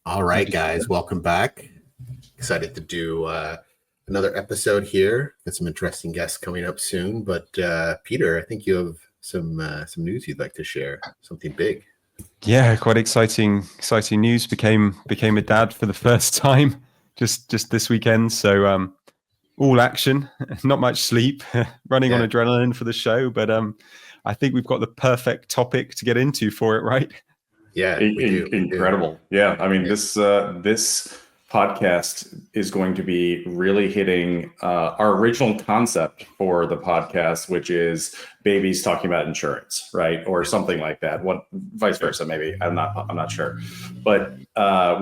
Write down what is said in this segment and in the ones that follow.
All right, guys, welcome back. Excited to do another episode here. Got some interesting guests coming up soon. But Peter, I think you have some news you'd like to share. Something big. Yeah, quite exciting news. Became a dad for the first time just this weekend. So all action, not much sleep, running on adrenaline for the show. But I think we've got the perfect topic to get into for it, right? Yeah, incredible. Yeah, I mean, this podcast is going to be really hitting our original concept for the podcast, which is babies talking about insurance, right, or something like that. What, vice versa, maybe. I'm not sure, but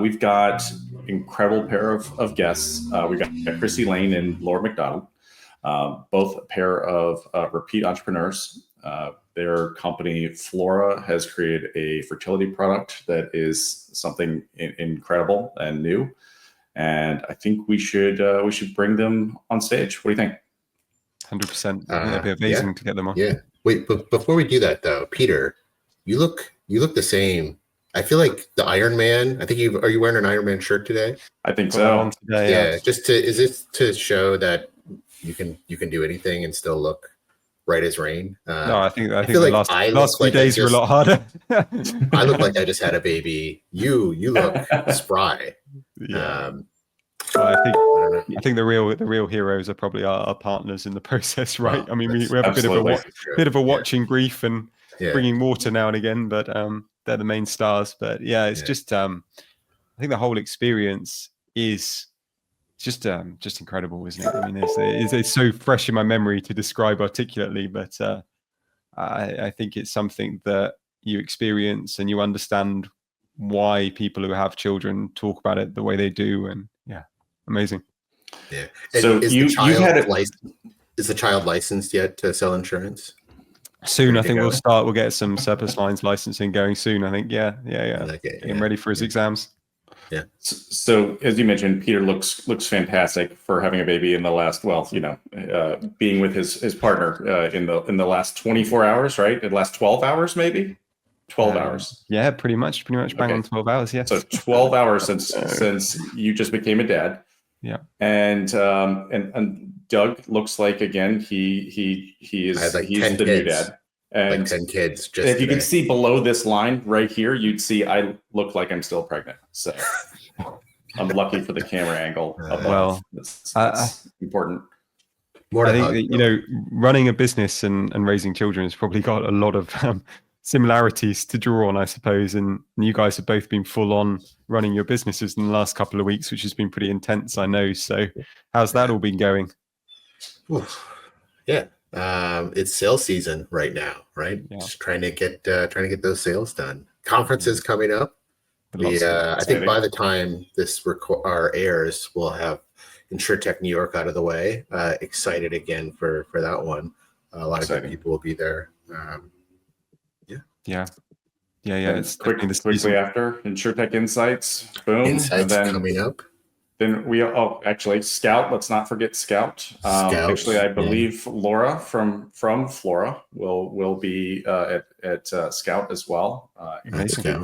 we've got incredible pair of guests. We've got Christy Lane and Laura McDonald, both a pair of repeat entrepreneurs. Their company, Flora, has created a fertility product that is something incredible and new. And I think we should bring them on stage. What do you think? 100%. That'd be amazing to get them on. Yeah. Wait, but before we do that, though, Peter, you look the same. I feel like the Iron Man. I think are you wearing an Iron Man shirt today? I think so. Today, yeah. Is this to show that you can do anything and still look right as rain? No, I think the last few days were a lot harder. I look like I just had a baby. You look spry. Yeah. I think the real heroes are probably our partners in the process, right? I mean, we have a bit of a watching brief and bringing water now and again, but they're the main stars. But yeah, it's just I think the whole experience is just incredible, isn't it? I mean, it's so fresh in my memory to describe articulately, but I think it's something that you experience and you understand why people who have children talk about it the way they do, and amazing. Yeah. And so is the child licensed yet to sell insurance? Soon, I think we'll get some surplus lines licensing going soon. I think, getting ready for his exams. Yeah. So as you mentioned, Peter looks fantastic for having a baby in the last, being with his partner in the last 24 hours, right? The last 12 hours, maybe 12 hours. Yeah, pretty much bang on 12 hours. Yes. So 12 hours since you just became a dad. Yeah. And Doug looks like, again, he's the new dad. And like 10 kids. Just if you can see below this line right here, you'd see I look like I'm still pregnant. So I'm lucky for the camera angle. Well, that's important. I think that, running a business and raising children has probably got a lot of similarities to draw on, I suppose. And you guys have both been full on running your businesses in the last couple of weeks, which has been pretty intense, I know. So how's that all been going? Yeah. It's sales season right now, right? Yeah. Just trying to get those sales done. Conferences coming up. I think by the time this airs, we'll have InsurTech New York out of the way. Excited again for that one. A lot of good people will be there. Yeah. It's quickly after InsurTech Insights. Boom. Insights coming up. Then actually Scout. Let's not forget Scout. Actually, I believe Laura from Flora will be at Scout as well.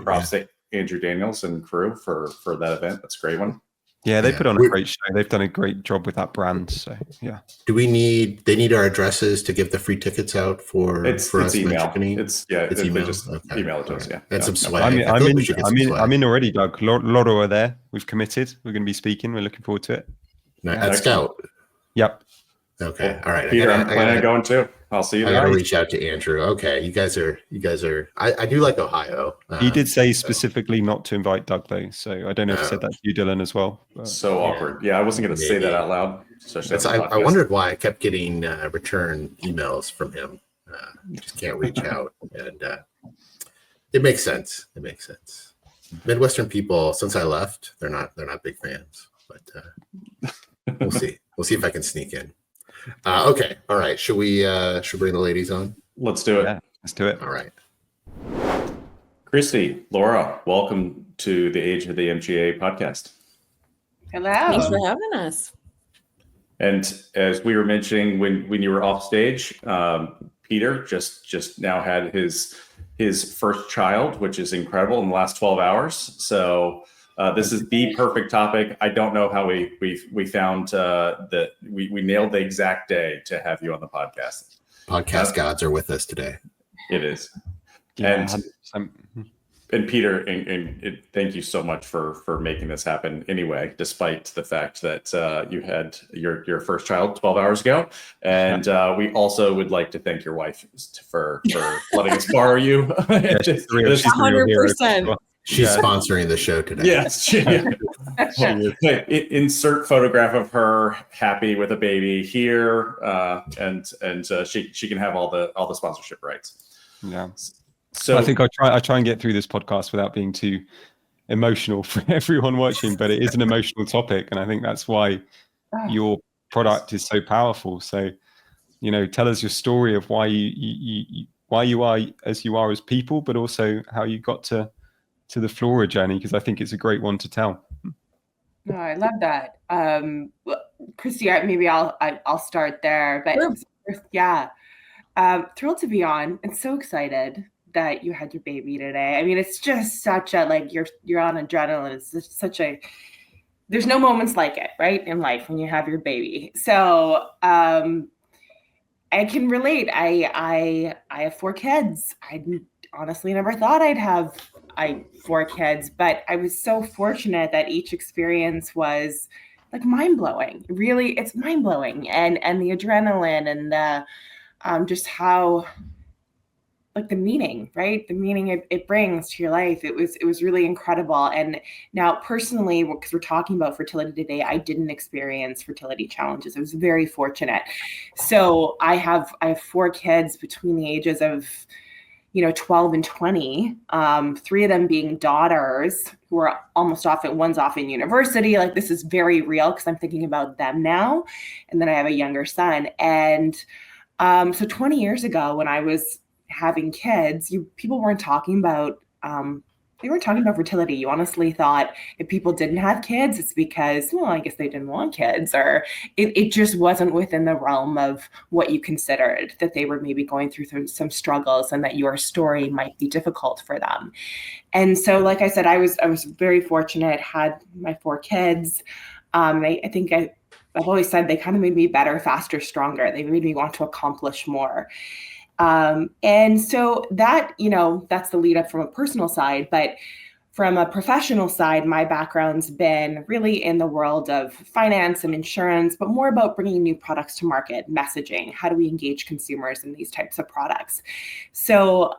Props to Andrew Daniels and crew for that event. That's a great one. Yeah, they put on a great show. They've done a great job with that brand. So yeah. They need our addresses to give the free tickets out for us email. It's email. They just email it to us. Yeah. And some swag. I'm in already, Doug. Laura are there. We've committed. We're going to be speaking. We're looking forward to it. At Scout. Yep. Okay. All right. Peter, I'm planning on going too. I'll see you there. I gotta reach out to Andrew. Okay. You guys are I do like Ohio. He did say specifically not to invite Doug though. So I don't know if he said that to you, Dylan, as well. So awkward. Yeah, I wasn't going to say that out loud. I wondered why I kept getting return emails from him. Just can't reach out. And it makes sense. Midwestern people, since I left, they're not big fans. But we'll see. We'll see if I can sneak in. Okay. All right. Should we bring the ladies on? Let's do it. Yeah, let's do it. All right. Christy, Laura, welcome to the Age of the MGA podcast. Hello. Thanks for having us. And as we were mentioning when you were off stage, Peter just now had his first child, which is incredible, in the last 12 hours. So This is the perfect topic. I don't know how we found that we nailed the exact day to have you on the podcast. Podcast gods are with us today. It is. Yeah, And Peter, and thank you so much for making this happen anyway, despite the fact that you had your first child 12 hours ago. And we also would like to thank your wife for letting us borrow you. 100%. She's sponsoring the show today. Yes. Insert photograph of her happy with a baby here, and she can have all the sponsorship rights. Yeah. So I think I try and get through this podcast without being too emotional for everyone watching, but it is an emotional topic, and I think that's why your product is so powerful. So, tell us your story of why you are as you are as people, but also how you got to the Flora journey, because I think it's a great one to tell. No, I love that. Christy, maybe I'll start there, but thrilled to be on and so excited that you had your baby today. I mean, it's just such a, you're on adrenaline. It's just there's no moments like it, right, in life when you have your baby. So I can relate. I have 4 kids. I honestly never thought I'd have 4 kids, but I was so fortunate that each experience was mind-blowing. Really, it's mind-blowing. And the adrenaline and the just how the meaning, right? The meaning it brings to your life. It was really incredible. And now personally, because we're talking about fertility today, I didn't experience fertility challenges. I was very fortunate. So I have 4 kids between the ages of 12 and 20, 3 of them being daughters who are one's off in university. This is very real because I'm thinking about them now. And then I have a younger son. And so 20 years ago when I was having kids, people weren't talking about, they weren't talking about fertility. You honestly thought if people didn't have kids, it's because, I guess they didn't want kids, or it just wasn't within the realm of what you considered, that they were maybe going through some struggles and that your story might be difficult for them. And so, like I said, I was very fortunate, had my 4 kids. I think I've always said they kind of made me better, faster, stronger. They made me want to accomplish more. And so that, that's the lead up from a personal side, but from a professional side, my background's been really in the world of finance and insurance, but more about bringing new products to market, messaging. How do we engage consumers in these types of products? So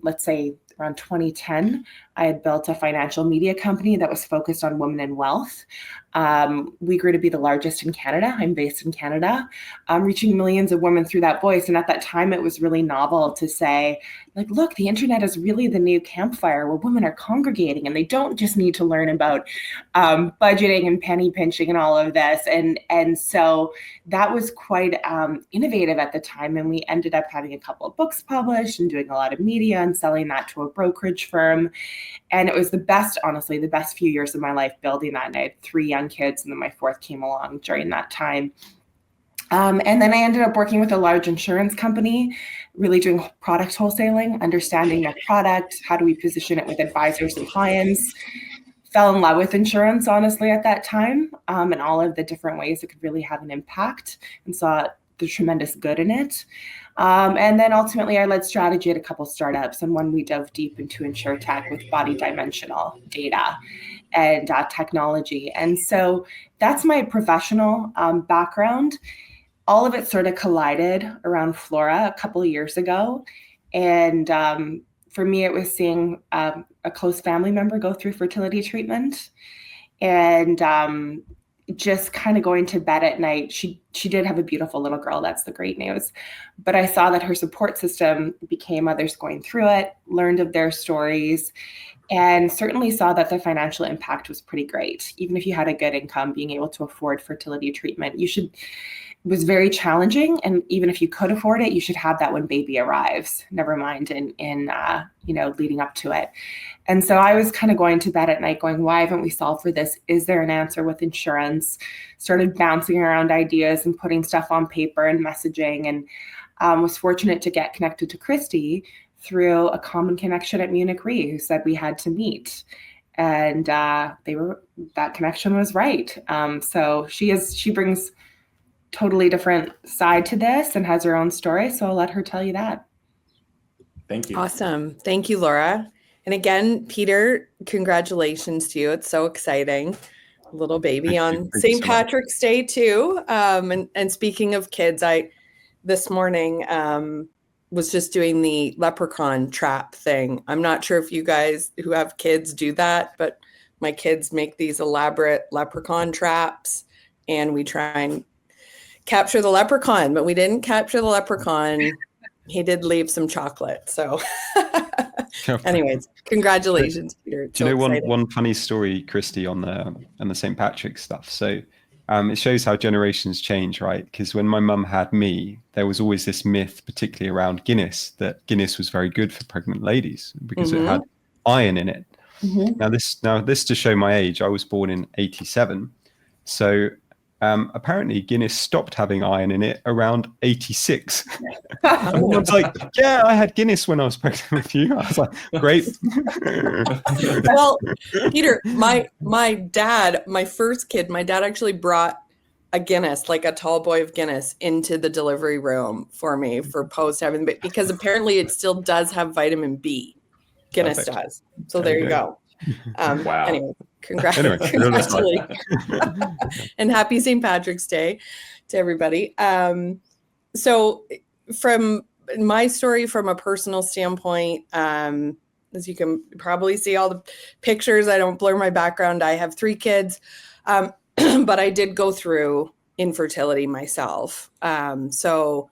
let's say around 2010, I had built a financial media company that was focused on women and wealth. We grew to be the largest in Canada. I'm based in Canada, reaching millions of women through that voice. And at that time, it was really novel to say, look, the internet is really the new campfire where women are congregating and they don't just need to learn about budgeting and penny pinching and all of this. And so that was quite innovative at the time. And we ended up having a couple of books published and doing a lot of media and selling that to a brokerage firm. And it was the best few years of my life building that. And I had 3 young kids, and then my 4th came along during that time. And then I ended up working with a large insurance company, really doing product wholesaling, understanding the product, how do we position it with advisors and clients. Fell in love with insurance, honestly, at that time, and all of the different ways it could really have an impact, and saw the tremendous good in it. And then ultimately I led strategy at a couple startups, and one we dove deep into insurtech with body dimensional data and technology. And so that's my professional background. All of it sort of collided around Flora a couple of years ago. And for me, it was seeing a close family member go through fertility treatment, and just kind of going to bed at night. She did have a beautiful little girl. That's the great news. But I saw that her support system became others going through it, learned of their stories, and certainly saw that the financial impact was pretty great. Even if you had a good income, being able to afford fertility treatment, it was very challenging. And even if you could afford it, you should have that when baby arrives, never mind in leading up to it. And so I was kind of going to bed at night going, why haven't we solved for this? Is there an answer with insurance? Started bouncing around ideas and putting stuff on paper and messaging, and was fortunate to get connected to Christy through a common connection at Munich Re, who said we had to meet. and that connection was right. So she brings totally different side to this and has her own story. So I'll let her tell you that. Thank you. Awesome. Thank you, Laura. And again, Peter, congratulations to you. It's so exciting. Little baby on St. Patrick's Day too. And speaking of kids, I this morning was just doing the leprechaun trap thing. I'm not sure if you guys who have kids do that, but my kids make these elaborate leprechaun traps, and we try and capture the leprechaun, but we didn't capture the leprechaun. He did leave some chocolate. So anyways, congratulations, Peter. Do you know one funny story, Christy, on the St. Patrick's stuff? So it shows how generations change, right? Because when my mum had me, there was always this myth, particularly around Guinness, that Guinness was very good for pregnant ladies because it had iron in it. Now this to show my age, I was born in 87. So apparently Guinness stopped having iron in it around 86. I was like, yeah, I had Guinness when I was pregnant with you. I was like, great. Well, Peter, my dad, my first kid, my dad actually brought a Guinness, like a tall boy of Guinness, into the delivery room for me for post having, because apparently it still does have vitamin B. Guinness does. So there you go. Wow. Anyway, congratulations. And happy St. Patrick's Day to everybody. So from my story, from a personal standpoint, as you can probably see all the pictures, I don't blur my background. I have 3 kids, but I did go through infertility myself. So,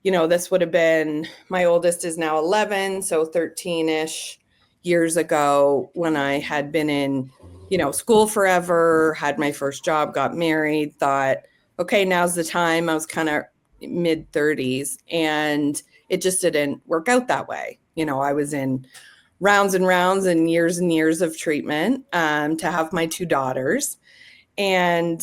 this would have been, my oldest is now 11, so 13-ish years ago, when I had been in, school forever, had my first job, got married, thought, okay, now's the time. I was kind of mid 30s, and it just didn't work out that way. I was in rounds and rounds and years of treatment to have my 2 daughters. And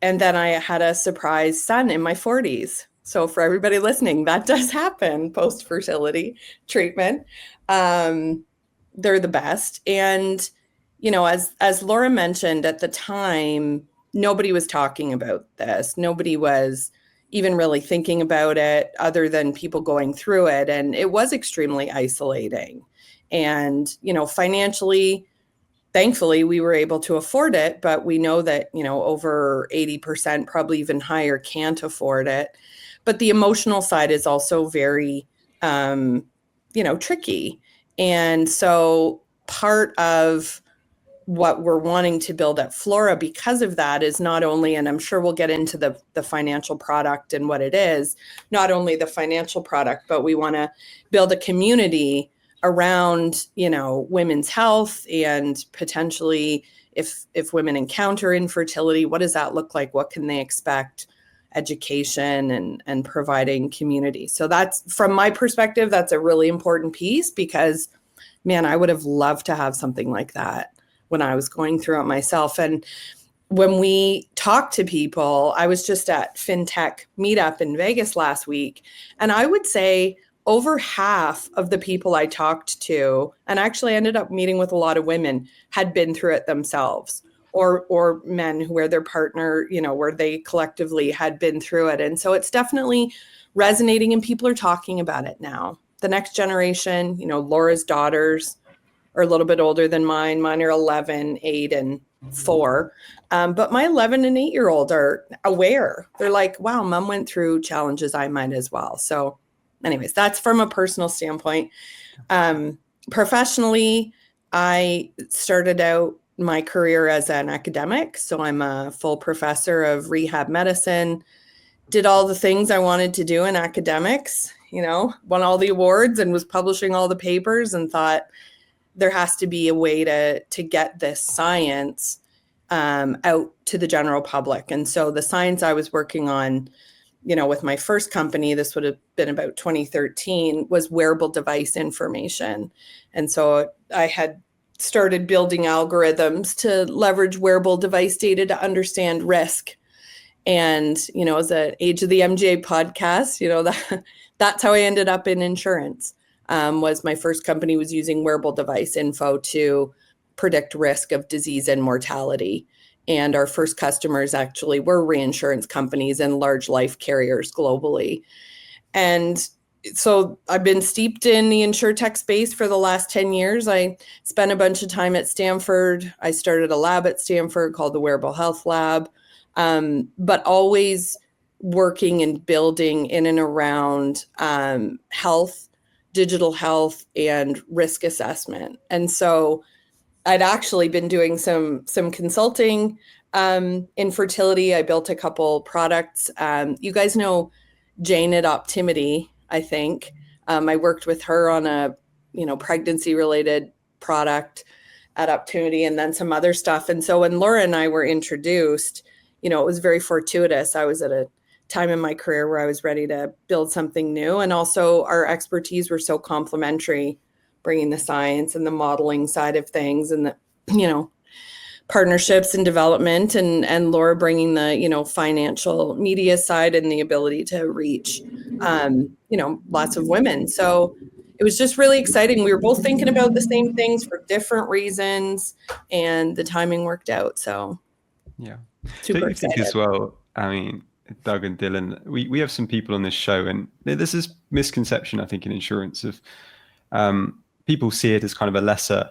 then I had a surprise son in my 40s. So for everybody listening, that does happen post-fertility treatment. They're the best. And, as Laura mentioned, at the time, nobody was talking about this. Nobody was even really thinking about it other than people going through it. And it was extremely isolating. And, financially, thankfully, we were able to afford it. But we know that, over 80%, probably even higher, can't afford it. But the emotional side is also very, tricky. And so part of what we're wanting to build at Flora because of that is not only, and I'm sure we'll get into the financial product and what it is, not only the financial product, but we want to build a community around, women's health, and potentially if women encounter infertility, what does that look like? What can they expect? Education and providing community. So that's, from my perspective, that's a really important piece, because man, I would have loved to have something like that when I was going through it myself. And when we talk to people, I was just at Fintech meetup in Vegas last week, and I would say over half of the people I talked to, and actually ended up meeting with a lot of women, had been through it themselves, or men where their partner, where they collectively had been through it. And so it's definitely resonating, and people are talking about it now. The next generation, Laura's daughters are a little bit older than mine. Mine are 11, 8, and 4. But my 11 and 8-year-old are aware. They're like, wow, mom went through challenges, I might as well. So anyways, that's from a personal standpoint. Professionally, I started out my career as an academic. So I'm a full professor of rehab medicine, did all the things I wanted to do in academics, won all the awards and was publishing all the papers, and thought there has to be a way to get this science out to the general public. And so the science I was working on, with my first company, this would have been about 2013, was wearable device information. And so I had started building algorithms to leverage wearable device data to understand risk. And, as an Age of the MGA podcast, that's how I ended up in insurance. Was my first company was using wearable device info to predict risk of disease and mortality. And our first customers actually were reinsurance companies and large life carriers globally. And so I've been steeped in the insurtech space for the last 10 years. I spent a bunch of time at Stanford. I started a lab at Stanford called the Wearable Health Lab, but always working and building in and around health, digital health, and risk assessment. And so I'd actually been doing some consulting in fertility. I built a couple products. You guys know Jane at Optimity, I think. I worked with her on a, pregnancy related product at Optimity and then some other stuff. And so when Laura and I were introduced, it was very fortuitous. I was at a time in my career where I was ready to build something new. And also our expertise were so complementary, bringing the science and the modeling side of things and the, partnerships and development, and Laura bringing the, financial media side and the ability to reach, lots of women. So it was just really exciting. We were both thinking about the same things for different reasons, and the timing worked out. So yeah, super excited. Think as well, I mean, Doug and Dylan, we have some people on this show, and there's this misconception, I think, in insurance of people see it as kind of a lesser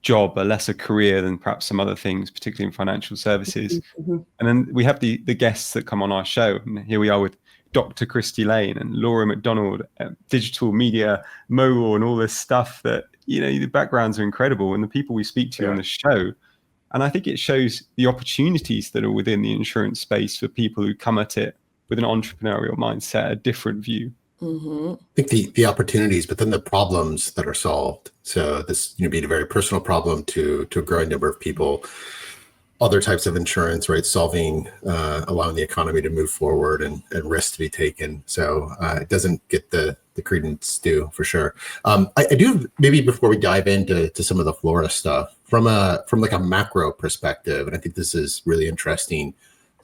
job, a lesser career than perhaps some other things, particularly in financial services. Mm-hmm. And then we have the guests that come on our show. And here we are with Dr. Christy Lane and Laura McDonald, digital media mogul, and all this stuff that, the backgrounds are incredible. And the people we speak to on the show, and I think it shows the opportunities that are within the insurance space for people who come at it with an entrepreneurial mindset, a different view. Mm-hmm. I think the opportunities, but then the problems that are solved. So this, being a very personal problem to a growing number of people. Other types of insurance, right? Solving, allowing the economy to move forward and risk to be taken. So it doesn't get the credence due for sure. I do, maybe before we dive into some of the Flora stuff, from like a macro perspective, and I think this is really interesting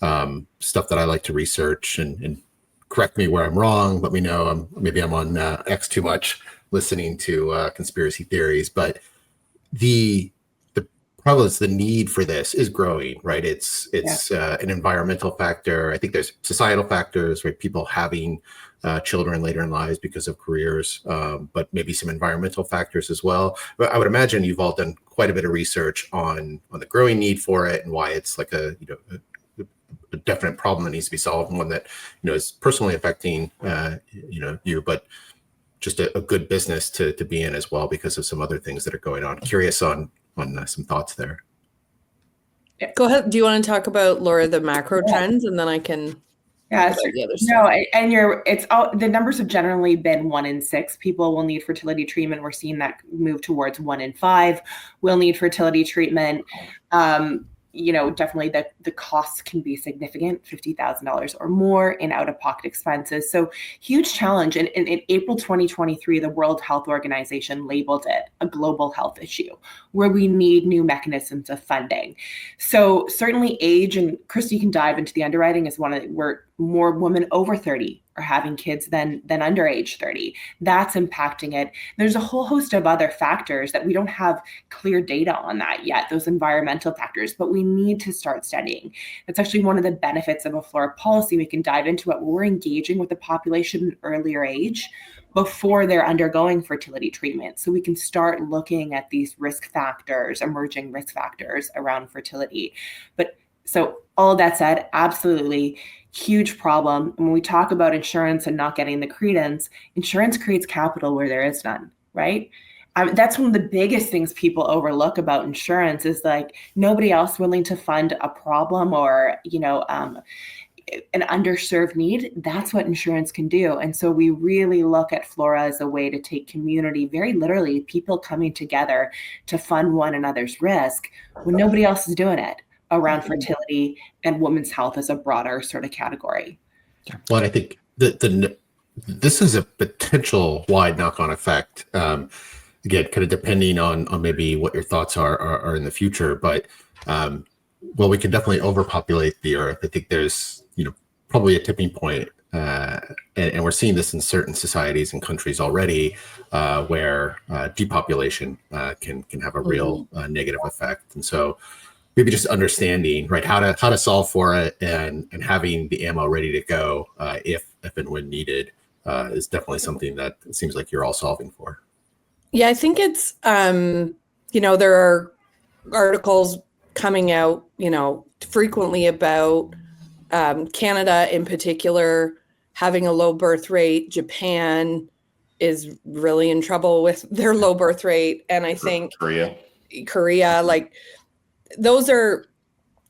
stuff that I like to research and correct me where I'm wrong. Let me know. Maybe I'm on X too much listening to conspiracy theories, but the prevalence, the need for this is growing, right? It's an environmental factor. I think there's societal factors, right? People having children later in lives because of careers, but maybe some environmental factors as well. But I would imagine you've all done quite a bit of research on the growing need for it and why it's like a definite problem that needs to be solved, and one that is personally affecting you, but just a good business to be in as well because of some other things that are going on. Curious on some thoughts there. Go ahead. Do you want to talk about, Laura, the macro trends, and then I can. Yeah, and the numbers have generally been 1 in 6 people will need fertility treatment. We're seeing that move towards 1 in 5 will need fertility treatment. Definitely the costs can be significant, $50,000 or more in out-of-pocket expenses. So huge challenge. And in April 2023, the World Health Organization labeled it a global health issue where we need new mechanisms of funding. So certainly age, and Christy can dive into the underwriting, is where more women over 30 are having kids than under age 30. That's impacting it. There's a whole host of other factors that we don't have clear data on that yet, those environmental factors, but we need to start studying. That's actually one of the benefits of a Flora policy. We can dive into it. We're engaging with the population at an earlier age before they're undergoing fertility treatment. So we can start looking at these risk factors, emerging risk factors around fertility. But so all of that said, absolutely huge problem. When we talk about insurance and not getting the credence, insurance creates capital where there is none, right? That's one of the biggest things people overlook about insurance is like nobody else willing to fund a problem or, an underserved need. That's what insurance can do. And so we really look at Flora as a way to take community, very literally people coming together to fund one another's risk when nobody else is doing it around fertility and women's health as a broader sort of category. Well, I think this is a potential wide knock-on effect. Again, kind of depending on maybe what your thoughts are in the future, but we can definitely overpopulate the earth. I think there's probably a tipping point and we're seeing this in certain societies and countries already, where depopulation can have a real negative effect. And so maybe just understanding, right, how to solve for it, and having the ammo ready to go if and when needed is definitely something that it seems like you're all solving for. Yeah, I think it's there are articles coming out frequently about Canada in particular having a low birth rate. Japan is really in trouble with their low birth rate. And I think Korea, like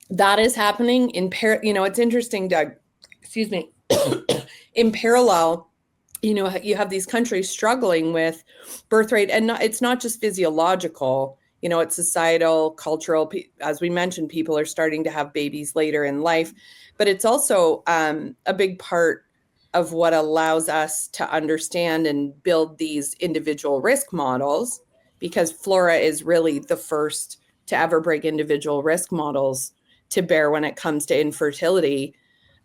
that is happening in it's interesting, Doug, excuse me, in parallel, you have these countries struggling with birth rate, and it's not just physiological, it's societal, cultural. As we mentioned, people are starting to have babies later in life, but it's also a big part of what allows us to understand and build these individual risk models, because Flora is really the first to ever break individual risk models to bear when it comes to infertility.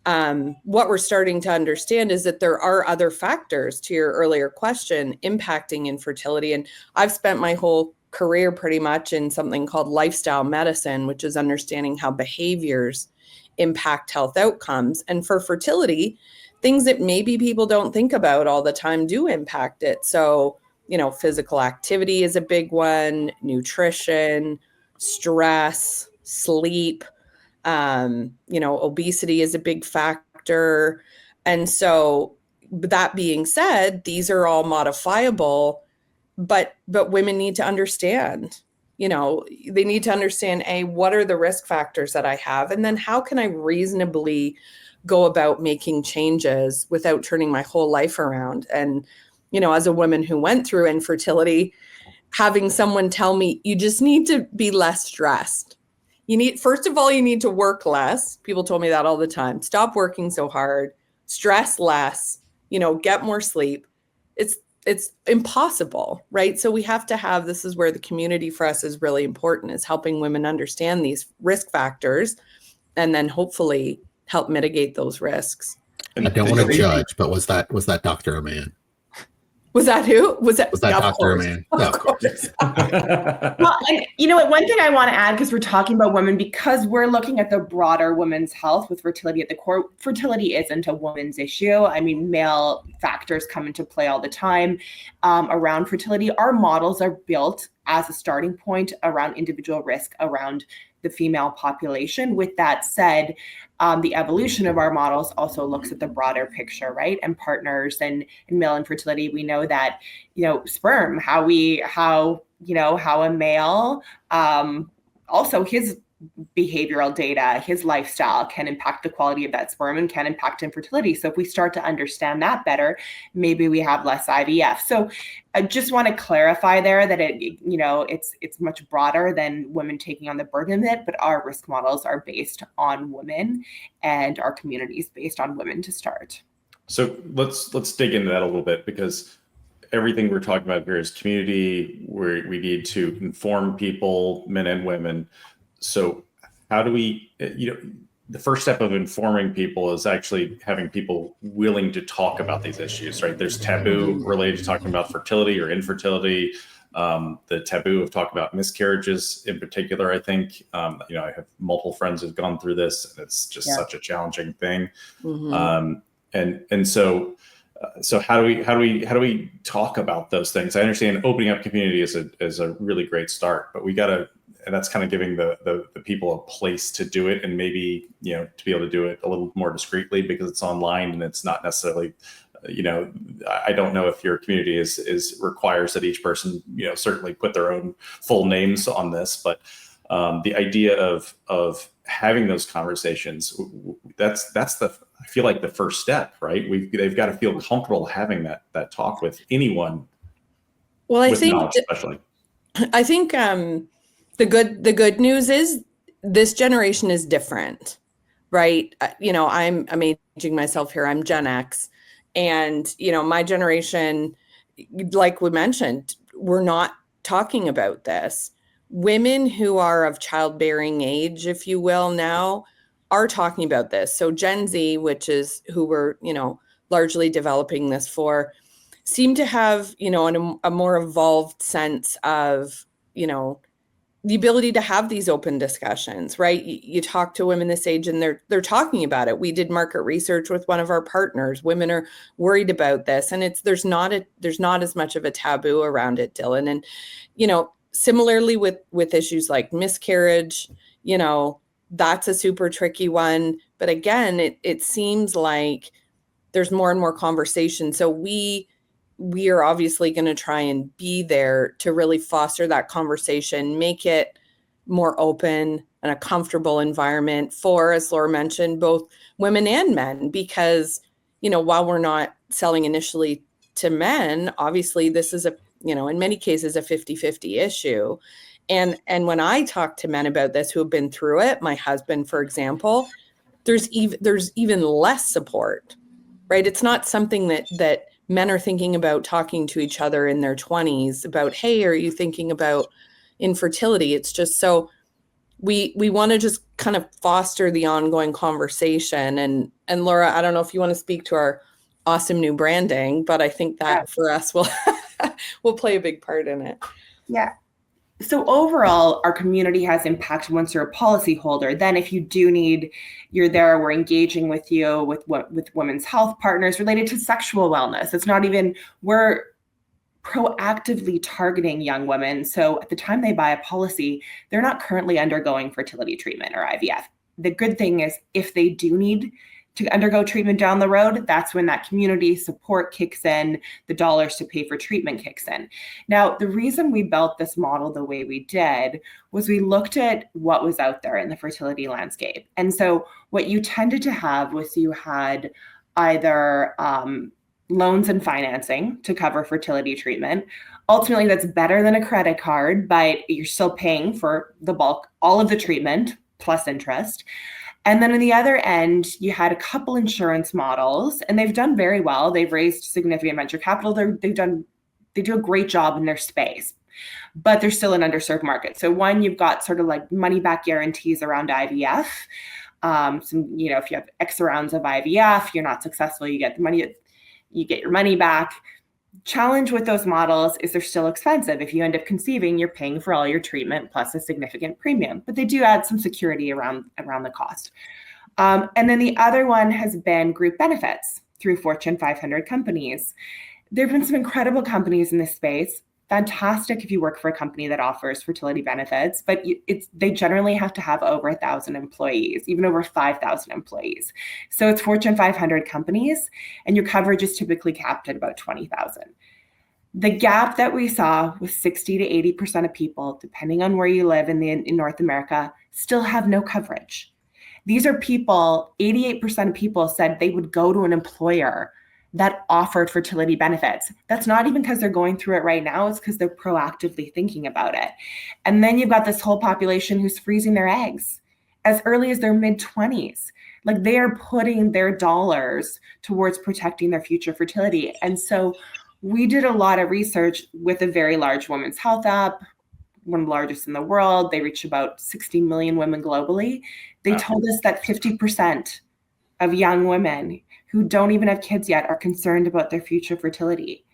What we're starting to understand is that there are other factors, to your earlier question, impacting infertility. And I've spent my whole career pretty much in something called lifestyle medicine, which is understanding how behaviors impact health outcomes. And for fertility, things that maybe people don't think about all the time do impact it. So, physical activity is a big one, nutrition, stress, sleep, obesity is a big factor. And so that being said, these are all modifiable, but women need to understand, they need to understand, what are the risk factors that I have? And then how can I reasonably go about making changes without turning my whole life around? And, as a woman who went through infertility, having someone tell me, you just need to be less stressed. First of all, you need to work less. People told me that all the time. Stop working so hard, stress less, get more sleep. It's impossible, right? So we have to have, this is where the community for us is really important, is helping women understand these risk factors and then hopefully help mitigate those risks. And I don't want to judge, but was that doctor a man? Was that who? Was that doctor a man? No, of course. Well, and one thing I want to add, because we're talking about women, because we're looking at the broader women's health with fertility at the core. Fertility isn't a woman's issue. I mean, male factors come into play all the time around fertility. Our models are built as a starting point around individual risk around the female population. With that said, the evolution of our models also looks at the broader picture, right? And partners and male infertility. We know that, sperm, how a male, also his behavioral data, his lifestyle can impact the quality of that sperm and can impact infertility. So if we start to understand that better, maybe we have less IVF. So I just want to clarify there that it's much broader than women taking on the burden of it, but our risk models are based on women and our communities based on women to start. So let's dig into that a little bit, because everything we're talking about here is community, where we need to inform people, men and women. So how do we, the first step of informing people is actually having people willing to talk about these issues, right? There's taboo related to talking about fertility or infertility, the taboo of talking about miscarriages in particular. I think, I have multiple friends who've gone through this, and it's just such a challenging thing. Mm-hmm. And so how do we talk about those things? I understand opening up community is a really great start, but we got to, and that's kind of giving the people a place to do it, and maybe, to be able to do it a little more discreetly because it's online and it's not necessarily, I don't know if your community is requires that each person, certainly put their own full names on this, but the idea of having those conversations, that's I feel like the first step, right? They've got to feel comfortable having that talk with anyone. Well, I think especially. I think the good news is this generation is different, right? I'm aging myself here. I'm Gen X, and my generation, like we mentioned, we're not talking about this. Women who are of childbearing age, if you will, now are talking about this. So Gen Z, which is who we're largely developing this for, seem to have, a more evolved sense of, the ability to have these open discussions, right? You talk to women this age and they're talking about it. We did market research with one of our partners. Women are worried about this, and there's not as much of a taboo around it, Dylan. And, similarly with issues like miscarriage, that's a super tricky one. But again, it seems like there's more and more conversation. So we are obviously going to try and be there to really foster that conversation, make it more open and a comfortable environment for, as Laura mentioned, both women and men, because, while we're not selling initially to men, obviously this is in many cases a 50-50 issue. And when I talk to men about this who have been through it, my husband, for example, there's even less support, right? It's not something that men are thinking about talking to each other in their 20s about, hey, are you thinking about infertility? It's just so we want to just kind of foster the ongoing conversation. And Laura, I don't know if you want to speak to our awesome new branding, but I think that for us will play a big part in it. Yeah. So overall, our community has impact once you're a policyholder. Then if you do need, you're there, we're engaging with you with women's health partners related to sexual wellness. It's not even, we're proactively targeting young women. So at the time they buy a policy, they're not currently undergoing fertility treatment or IVF. The good thing is if they do need to undergo treatment down the road, that's when that community support kicks in, the dollars to pay for treatment kicks in. Now, the reason we built this model the way we did was we looked at what was out there in the fertility landscape. And so what you tended to have was you had either loans and financing to cover fertility treatment. Ultimately, that's better than a credit card, but you're still paying for the bulk, all of the treatment plus interest. And then on the other end, you had a couple insurance models, and they've done very well. They've raised significant venture capital. They do a great job in their space, but they're still an underserved market. So one, you've got sort of like money back guarantees around IVF. If you have X rounds of IVF, you're not successful, you get the money, you get your money back. Challenge with those models is they're still expensive. If you end up conceiving, you're paying for all your treatment plus a significant premium, but they do add some security around the cost. And then the other one has been group benefits through Fortune 500 companies. There have been some incredible companies in this space. Fantastic if you work for a company that offers fertility benefits, but they generally have to have over 1,000 employees, even over 5,000 employees. So it's Fortune 500 companies, and your coverage is typically capped at about 20,000. The gap that we saw was 60 to 80% of people, depending on where you live in North America, still have no coverage. These are people, 88% of people said they would go to an employer that offered fertility benefits. That's not even because they're going through it right now, it's because they're proactively thinking about it. And then you've got this whole population who's freezing their eggs as early as their mid-20s. Like they are putting their dollars towards protecting their future fertility. And so we did a lot of research with a very large women's health app, one of the largest in the world. They reach about 60 million women globally. They told us that 50% of young women who don't even have kids yet are concerned about their future fertility.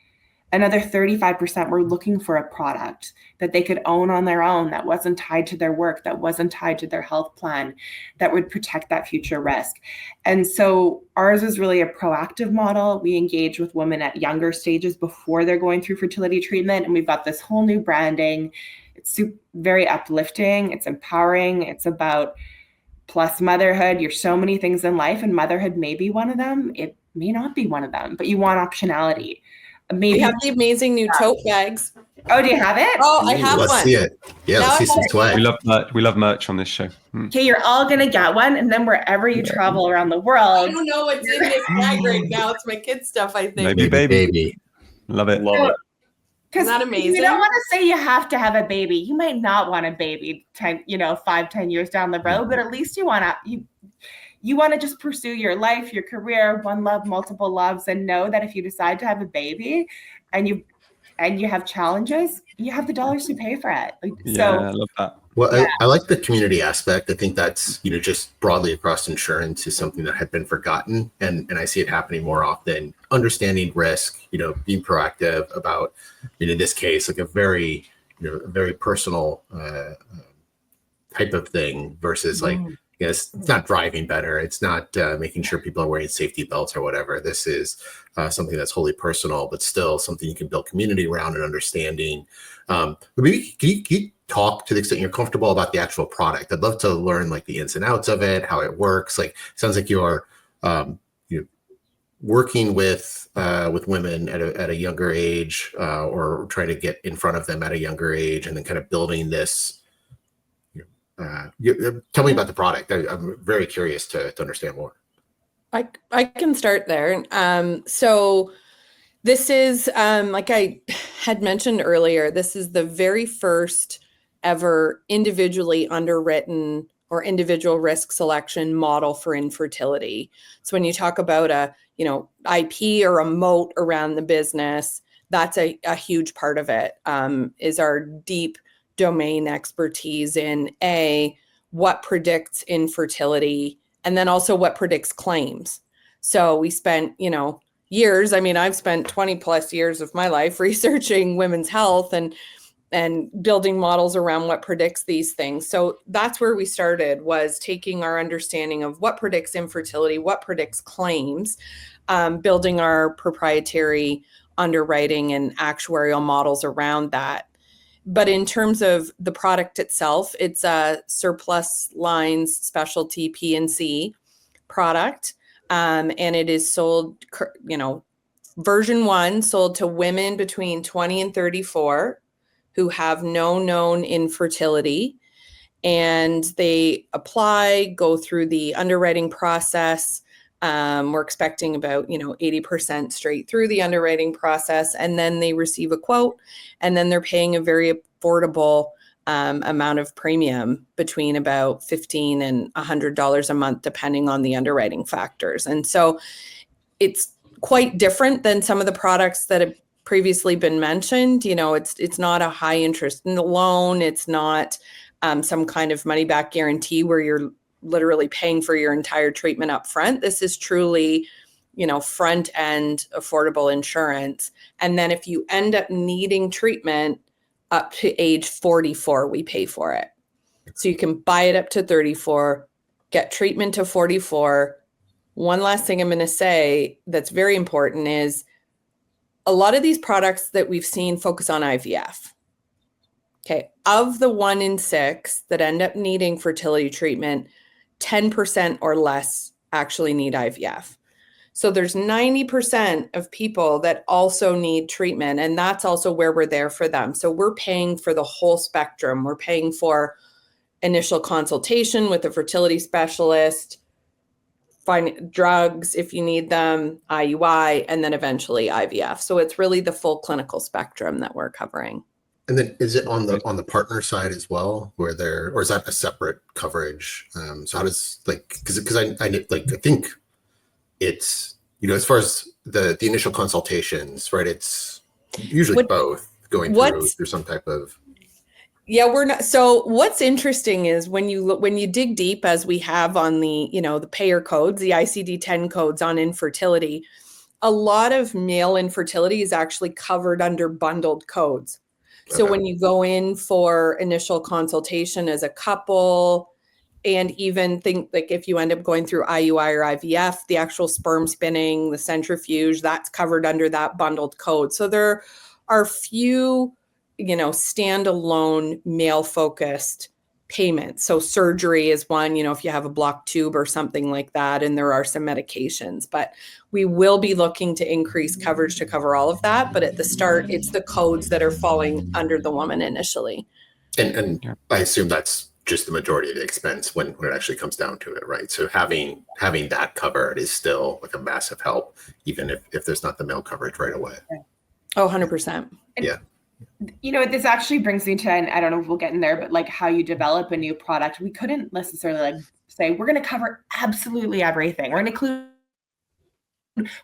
Another 35% were looking for a product that they could own on their own, that wasn't tied to their work, that wasn't tied to their health plan, that would protect that future risk. And so ours is really a proactive model. We engage with women at younger stages before they're going through fertility treatment. And we've got this whole new branding. It's very uplifting. It's empowering. It's about plus motherhood. You're so many things in life, and motherhood may be one of them. It may not be one of them, but you want optionality. Maybe we have the amazing new tote bags. Oh, do you have it? Oh, I have let's one. See it. Yeah, let's see some swag. We love merch on this show. Okay, you're all gonna get one, and then wherever you travel around the world. I don't know what's in this bag right now. It's my kids' stuff, I think. Maybe baby. Love it. Because that amazing? You don't want to say you have to have a baby. You might not want a baby 5-10 years down the road, but at least you want to just pursue your life, your career, one love, multiple loves, and know that if you decide to have a baby and you and you have challenges, you have the dollars to pay for it. I love that. Well, I like the community aspect. I think that's, just broadly across insurance is something that had been forgotten. And I see it happening more often. Understanding risk, being proactive about, in this case, like a very personal type of thing versus like, it's not driving better. It's not making sure people are wearing safety belts or whatever. This is something that's wholly personal, but still something you can build community around and understanding. But maybe can you talk to the extent you're comfortable about the actual product? I'd love to learn like the ins and outs of it, how it works. Like, sounds like you're working with women at a younger age, or trying to get in front of them at a younger age, and then kind of building this. Tell me about the product. I'm very curious to understand more. I can start there. So this is, like I had mentioned earlier, this is the very first ever individually underwritten or individual risk selection model for infertility. So when you talk about a, IP or a moat around the business, that's a huge part of it, is our deep domain expertise in what predicts infertility, and then also what predicts claims. So we spent, years. I mean, I've spent 20 plus years of my life researching women's health and building models around what predicts these things. So that's where we started, was taking our understanding of what predicts infertility, what predicts claims, building our proprietary underwriting and actuarial models around that. But in terms of the product itself, it's a surplus lines specialty P&C product. And it is sold, version 1 sold to women between 20 and 34 who have no known infertility. And they apply, go through the underwriting process. We're expecting about, 80% straight through the underwriting process. And then they receive a quote, and then they're paying a very affordable amount of premium, between about $15 and $100 a month, depending on the underwriting factors. And so it's quite different than some of the products that have previously been mentioned. It's not a high interest loan. It's not some kind of money back guarantee where you're literally paying for your entire treatment up front. This is truly, front end affordable insurance. And then if you end up needing treatment up to age 44, we pay for it. So you can buy it up to 34, get treatment to 44. One last thing I'm going to say that's very important is a lot of these products that we've seen focus on IVF. Okay. Of the 1 in 6 that end up needing fertility treatment, 10% or less actually need IVF. So there's 90% of people that also need treatment, and that's also where we're there for them. So we're paying for the whole spectrum. We're paying for initial consultation with a fertility specialist, find drugs if you need them, IUI, and then eventually IVF. So it's really the full clinical spectrum that we're covering. And then is it on the partner side as well, or is that a separate coverage? So how does, because I think it's, as far as the initial consultations, right? It's usually both going through some type of. Yeah, we're not. So what's interesting is when you dig deep, as we have on the, the payer codes, the ICD-10 codes on infertility, a lot of male infertility is actually covered under bundled codes. So when you go in for initial consultation as a couple, and even think like if you end up going through IUI or IVF, the actual sperm spinning, the centrifuge, that's covered under that bundled code. So there are few, standalone male focused payments. So surgery is one, if you have a blocked tube or something like that, and there are some medications, but we will be looking to increase coverage to cover all of that. But at the start, it's the codes that are falling under the woman initially. And I assume that's just the majority of the expense when it actually comes down to it, right? So having that covered is still like a massive help, even if there's not the male coverage right away. Oh, 100%. Yeah. This actually brings me to, and I don't know if we'll get in there, but how you develop a new product. We couldn't necessarily say, we're going to cover absolutely everything. We're going to include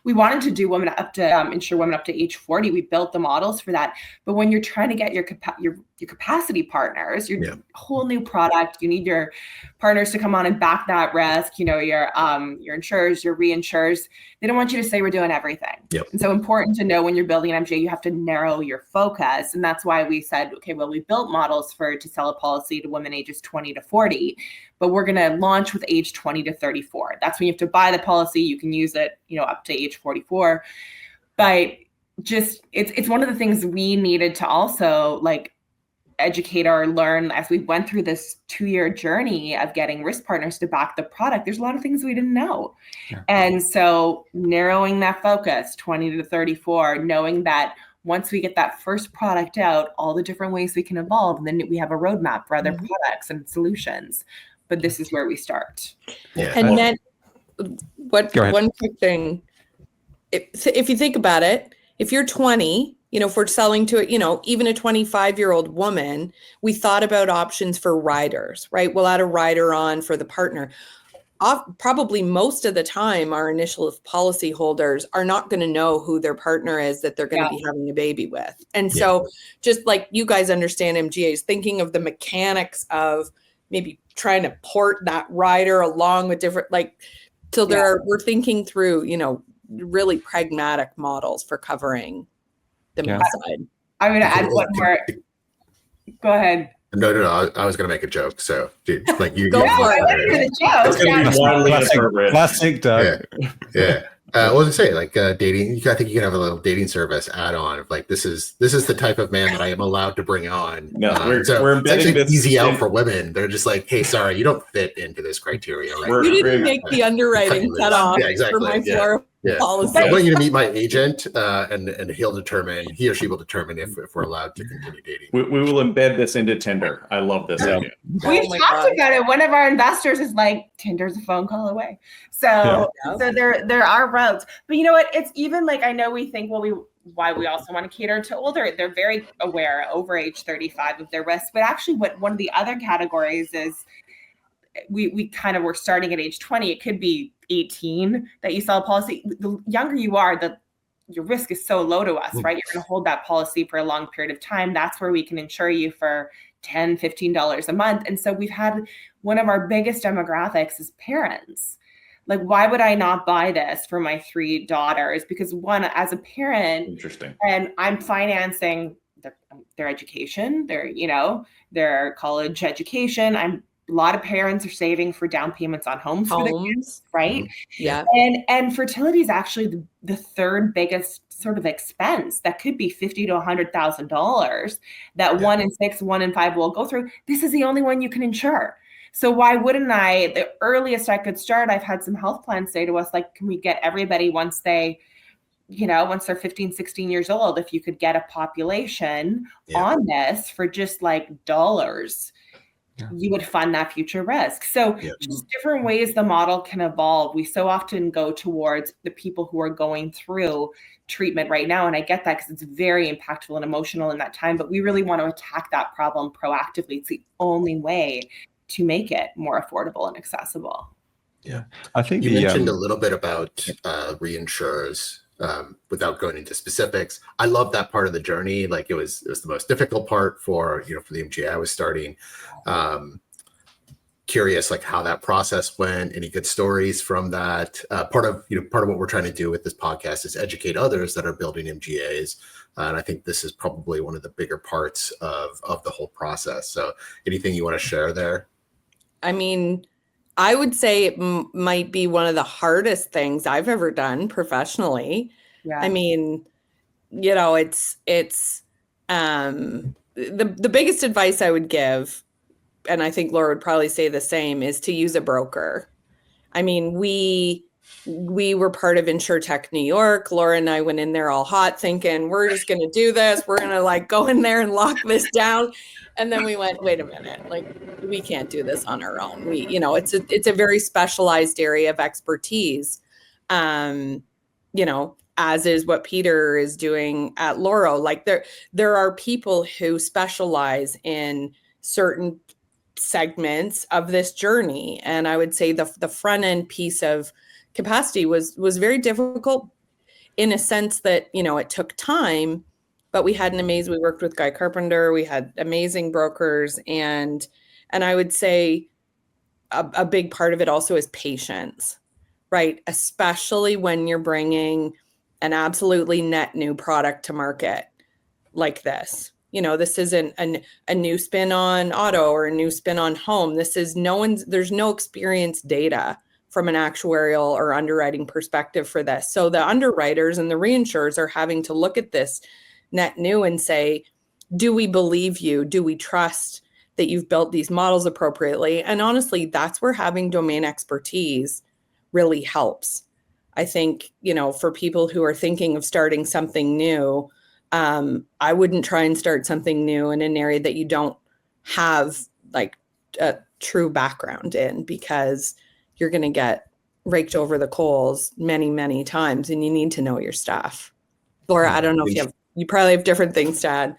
we wanted to do women up to insure women up to age 40. We built the models for that. But when you're trying to get your capacity partners, your whole new product, you need your partners to come on and back that risk. You know, your insurers, your reinsurers, they don't want you to say we're doing everything. And so important to know when you're building an MGA, you have to narrow your focus. And that's why we said, okay, well, we built models to sell a policy to women ages 20 to 40. But we're going to launch with age 20 to 34. That's when you have to buy the policy. You can use it, you know, up to age 44. But just it's one of the things we needed to also like educate or learn as we went through this 2-year journey of getting risk partners to back the product. There's a lot of things we didn't know. And so narrowing that focus, 20 to 34, knowing that once we get that first product out, all the different ways we can evolve, and then we have a roadmap for other products and solutions. But this is where we start. And then one quick thing, if you think about it, if you're 20, you know, if we're selling to, you know, even a 25-year-old woman, we thought about options for riders, right? We'll add a rider on for the partner. Probably most of the time, our initial policy holders are not going to know who their partner is that they're going to be having a baby with. And so just like you guys understand MGAs, thinking of the mechanics of maybe trying to port that rider along with different, like, so we're thinking through, you know, really pragmatic models for covering the side. I'm going to add one more. Go ahead. No. I was going to make a joke. So, dude, like you go for it. That's going to be wildly appropriate. Classic, Doug. Yeah. What was I say? Like dating. I think you can have a little dating service add-on of like this is the type of man that I am allowed to bring on. No, we're embedding this easy out for women. They're just like, hey, sorry, you don't fit into this criteria. Right? You didn't make the underwriting cut off for my Flora policy. I want you to meet my agent, and he or she will determine if we're allowed to continue dating. We will embed this into Tinder. I love this idea. We've talked about it. One of our investors is like, Tinder's a phone call away. So there are routes. But you know what? It's even like, I know we think, why we also want to cater to older. They're very aware over age 35 of their risk. But actually one of the other categories is we kind of were starting at age 20. It could be 18 that you sell a policy. The younger you are, your risk is so low to us, right? You're going to hold that policy for a long period of time. That's where we can insure you for $10, $15 a month. And so we've had one of our biggest demographics is parents. Like, why would I not buy this for my 3 daughters? Because one, as a parent, interesting, and I'm financing their education, their college education. A lot of parents are saving for down payments on homes. For their kids, right? Yeah. And fertility is actually the third biggest sort of expense that could be $50,000 to $100,000 that 1 in 6, 1 in 5 will go through. This is the only one you can insure. So why wouldn't I? The earliest I could start, I've had some health plans say to us, like, can we get everybody once they're 15, 16 years old, if you could get a population on this for just like dollars, you would fund that future risk. So just different ways the model can evolve. We so often go towards the people who are going through treatment right now. And I get that because it's very impactful and emotional in that time, but we really want to attack that problem proactively. It's the only way to make it more affordable and accessible. Yeah. I think you mentioned a little bit about reinsurers without going into specifics. I love that part of the journey. Like it was the most difficult part for the MGA I was starting. Curious like how that process went, any good stories from that. Part of what we're trying to do with this podcast is educate others that are building MGAs. And I think this is probably one of the bigger parts of the whole process. So anything you want to share there? I mean, I would say it might be one of the hardest things I've ever done professionally. Yeah. I mean, it's the biggest advice I would give, and I think Laura would probably say the same, is to use a broker. I mean, we were part of InsurTech New York. Laura and I went in there all hot thinking, we're just going to do this. We're going to like go in there and lock this down. And then we went, wait a minute, like we can't do this on our own. It's a very specialized area of expertise, as is what Peter is doing at Laura. Like there are people who specialize in certain segments of this journey. And I would say the front end piece of capacity was very difficult in a sense that, you know, it took time, but we worked with Guy Carpenter, we had amazing brokers, and I would say a big part of it also is patience, right? Especially when you're bringing an absolutely net new product to market like this. You know, this isn't a new spin on auto or a new spin on home. This is there's no experience data from an actuarial or underwriting perspective for this. So the underwriters and the reinsurers are having to look at this net new and say, do we believe you? Do we trust that you've built these models appropriately? And honestly, that's where having domain expertise really helps. I think, you know, for people who are thinking of starting something new, I wouldn't try and start something new in an area that you don't have like a true background in, because you're going to get raked over the coals many, many times, and you need to know your stuff. Laura, I don't know if you probably have different things to add.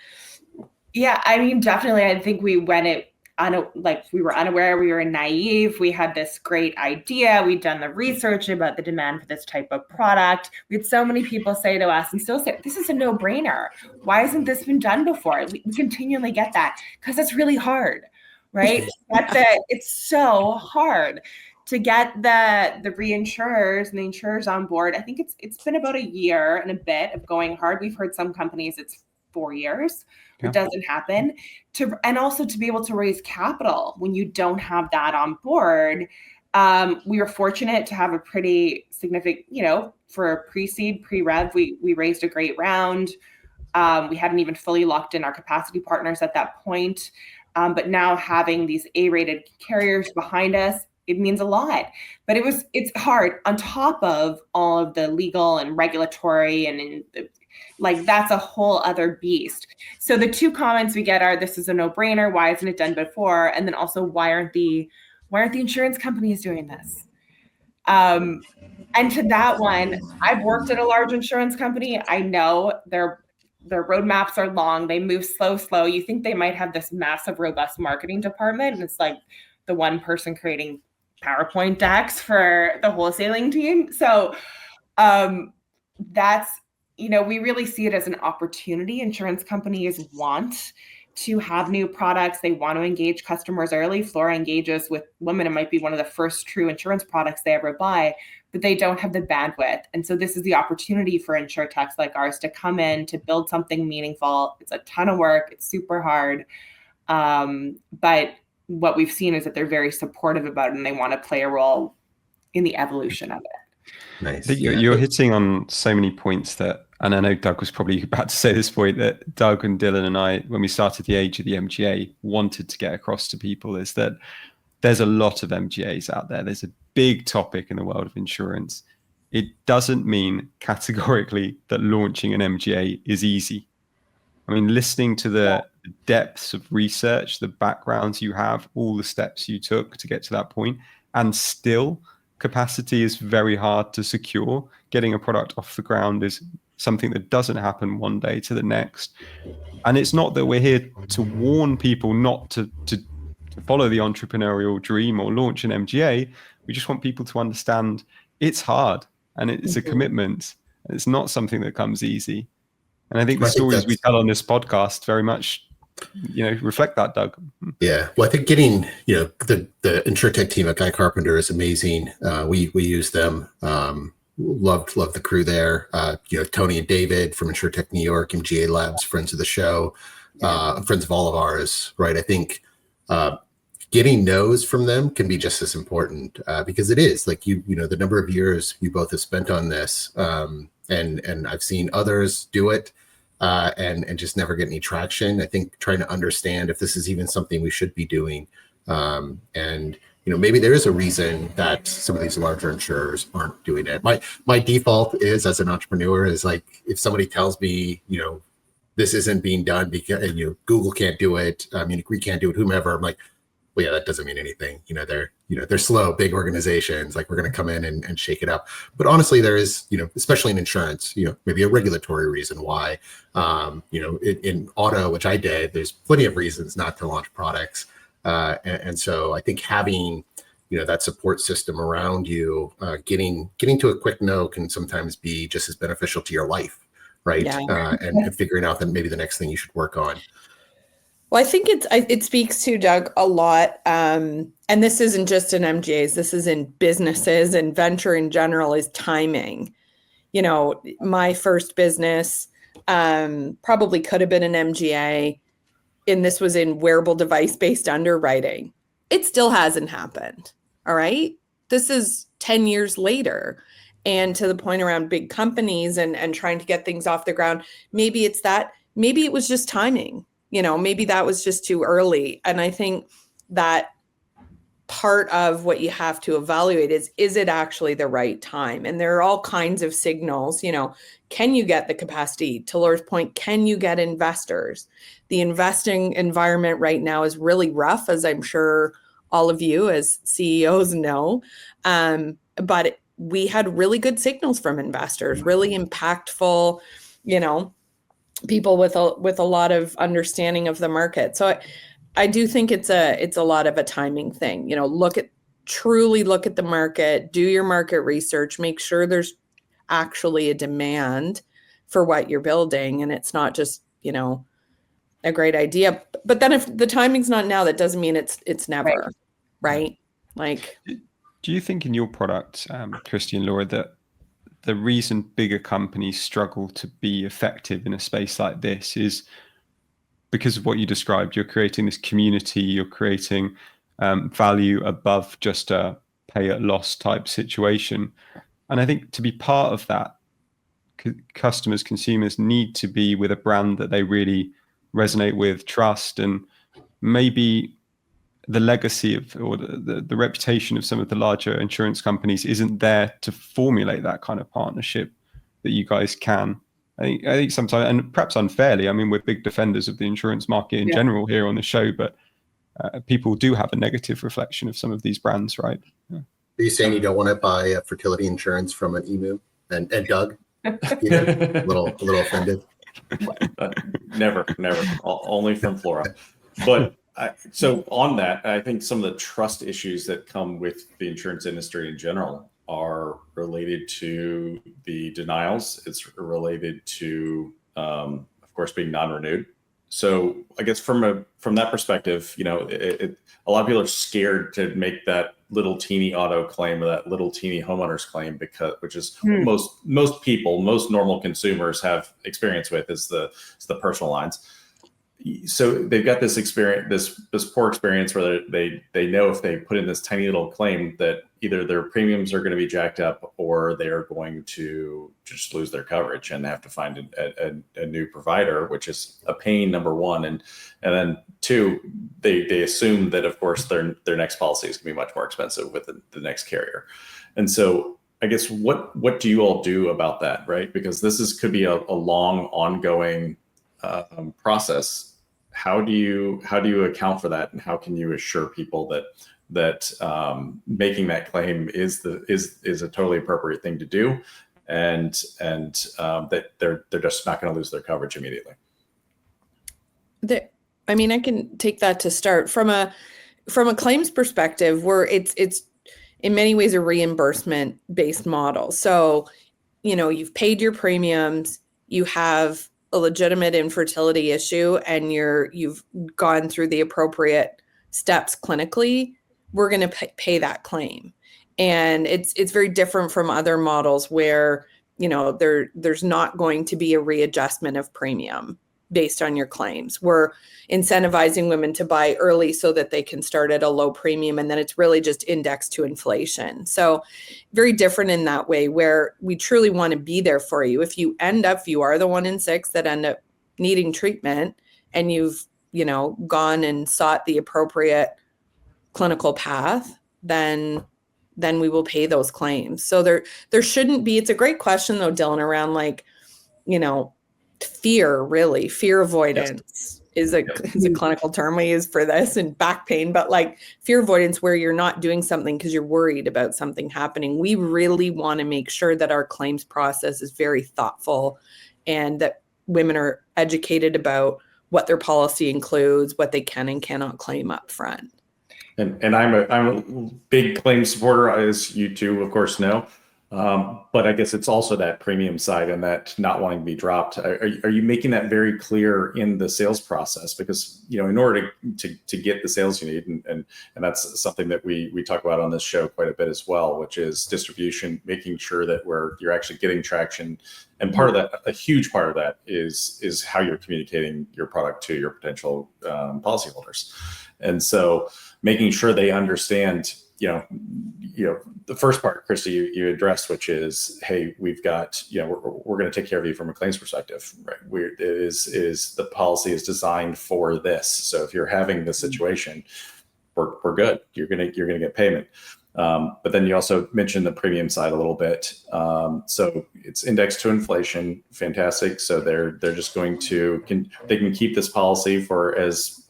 Yeah, I mean, definitely. I think we were unaware, we were naive. We had this great idea. We'd done the research about the demand for this type of product. We had so many people say to us and still say, this is a no-brainer. Why hasn't this been done before? We continually get that because it's really hard, right? It's so hard to get the reinsurers and the insurers on board. I think it's been about a year and a bit of going hard. We've heard some companies it's 4 years. It doesn't happen. And also to be able to raise capital when you don't have that on board. We were fortunate to have a pretty significant, you know, for pre-seed, pre-rev, we raised a great round. We hadn't even fully locked in our capacity partners at that point. But now having these A-rated carriers behind us, it means a lot. But it's hard on top of all of the legal and regulatory and like that's a whole other beast. So the two comments we get are, this is a no-brainer. Why isn't it done before? And then also, why aren't the insurance companies doing this? And to that one, I've worked at a large insurance company. I know their roadmaps are long. They move slow. You think they might have this massive, robust marketing department, and it's like the one person creating PowerPoint decks for the wholesaling team. So that's, you know, we really see it as an opportunity. Insurance companies want to have new products. They want to engage customers early. Flora engages with women. It might be one of the first true insurance products they ever buy, but they don't have the bandwidth. And so this is the opportunity for insurtechs like ours to come in, to build something meaningful. It's a ton of work. It's super hard. But what we've seen is that they're very supportive about it, and they want to play a role in the evolution of it. Nice. You're hitting on so many points that, and I know Doug was probably about to say this point, that Doug and Dylan and I, when we started the age of the MGA, wanted to get across to people, is that there's a lot of MGAs out there. There's a big topic in the world of insurance. It doesn't mean categorically that launching an MGA is easy. I mean, listening to the depths of research, the backgrounds you have, all the steps you took to get to that point, and still capacity is very hard to secure. Getting a product off the ground is something that doesn't happen one day to the next. And it's not that we're here to warn people not to follow the entrepreneurial dream or launch an MGA. We just want people to understand it's hard and it's a commitment. And it's not something that comes easy. And I think the stories we tell on this podcast very much, you know, reflect that, Doug. Yeah. Well, I think getting, you know, the InsurTech team at Guy Carpenter is amazing. We use them. Loved the crew there. You know, Tony and David from InsurTech New York, MGA Labs, friends of the show, friends of all of ours, right? I think getting no's from them can be just as important because it is like, you know, the number of years you both have spent on this, and I've seen others do it and just never get any traction. I think trying to understand if this is even something we should be doing, and you know, maybe there is a reason that some of these larger insurers aren't doing it. My default is, as an entrepreneur, is like, if somebody tells me, you know, this isn't being done because, you know, Google can't do it, we can't do it, whomever, I'm like, well, yeah, that doesn't mean anything. You know, they're slow, big organizations, like we're going to come in and shake it up. But honestly, there is, you know, especially in insurance, you know, maybe a regulatory reason why, you know, in auto, which I did, there's plenty of reasons not to launch products. And so I think having that support system around you, getting to a quick no can sometimes be just as beneficial to your life, right? Yeah. And figuring out that maybe the next thing you should work on. Well, I think it speaks to, Doug, a lot. And this isn't just in MGAs, this is in businesses and venture in general, is timing. My first business probably could have been an MGA, and this was in wearable device-based underwriting. It still hasn't happened. All right. This is 10 years later. And to the point around big companies and trying to get things off the ground, maybe it's that, maybe it was just timing. Maybe that was just too early. And I think that part of what you have to evaluate is it actually the right time? And there are all kinds of signals. Can you get the capacity? To Laura's point, can you get investors? The investing environment right now is really rough, as I'm sure all of you as CEOs know. But we had really good signals from investors, really impactful, people with a lot of understanding of the market. So I do think it's a lot of a timing thing. Truly look at the market, do your market research, make sure there's actually a demand for what you're building, and it's not just a great idea. But then if the timing's not now, that doesn't mean it's never, right? Like, do you think in your product, Christy and Laura, that the reason bigger companies struggle to be effective in a space like this is because of what you described? You're creating this community, you're creating value above just a pay at loss type situation. And I think to be part of that, customers, consumers need to be with a brand that they really resonate with, trust, and maybe the legacy of, or the reputation of some of the larger insurance companies isn't there to formulate that kind of partnership that you guys can. I think sometimes, and perhaps unfairly, we're big defenders of the insurance market in general here on the show, but people do have a negative reflection of some of these brands, right? Yeah. Are you saying you don't want to buy fertility insurance from an emu? And Doug, a little offended. Never, only from Flora. But so on that, I think some of the trust issues that come with the insurance industry in general are related to the denials. It's related to, of course, being non-renewed. So I guess from that perspective, a lot of people are scared to make that little teeny auto claim or that little teeny homeowner's claim, which is most people, most normal consumers have experience with is the personal lines. So they've got this experience, this poor experience where they know if they put in this tiny little claim that either their premiums are going to be jacked up or they're going to just lose their coverage and have to find a new provider, which is a pain, number one. And then two, they assume that, of course, their next policy is going to be much more expensive with the next carrier. And so I guess what do you all do about that, right? Because this could be a long, ongoing process. How do you account for that, and how can you assure people that making that claim is a totally appropriate thing to do, and that they're just not going to lose their coverage immediately? I can take that to start from a claims perspective, where it's in many ways a reimbursement based model. So you've paid your premiums, you have a legitimate infertility issue, and you've gone through the appropriate steps clinically, we're going to pay that claim. And it's very different from other models where there's not going to be a readjustment of premium based on your claims. We're incentivizing women to buy early so that they can start at a low premium, and then it's really just indexed to inflation. So very different in that way, where we truly want to be there for you. If you are the 1 in 6 that end up needing treatment, and you've gone and sought the appropriate clinical path, then we will pay those claims. So there shouldn't be. It's a great question though, Dylan, around fear avoidance is a clinical term we use for this, and back pain, but fear avoidance, where you're not doing something because you're worried about something happening. We really want to make sure that our claims process is very thoughtful, and that women are educated about what their policy includes, what they can and cannot claim up front. And I'm a big claim supporter, as you two, of course, know. But I guess it's also that premium side and that not wanting to be dropped. Are you making that very clear in the sales process? Because, you know, in order to get the sales you need, and that's something that we talk about on this show quite a bit as well, which is distribution, making sure that you're actually getting traction. And part of that, a huge part of that is how you're communicating your product to your potential policyholders. And so making sure they understand, you know, the first part, Christy, you addressed, which is, hey, we've got, you know, we're going to take care of you from a claims perspective, right? The policy is designed for this. So if you're having this situation, we're good. You're gonna get payment. But then you also mentioned the premium side a little bit. So it's indexed to inflation, fantastic. So they're just going to they can keep this policy for as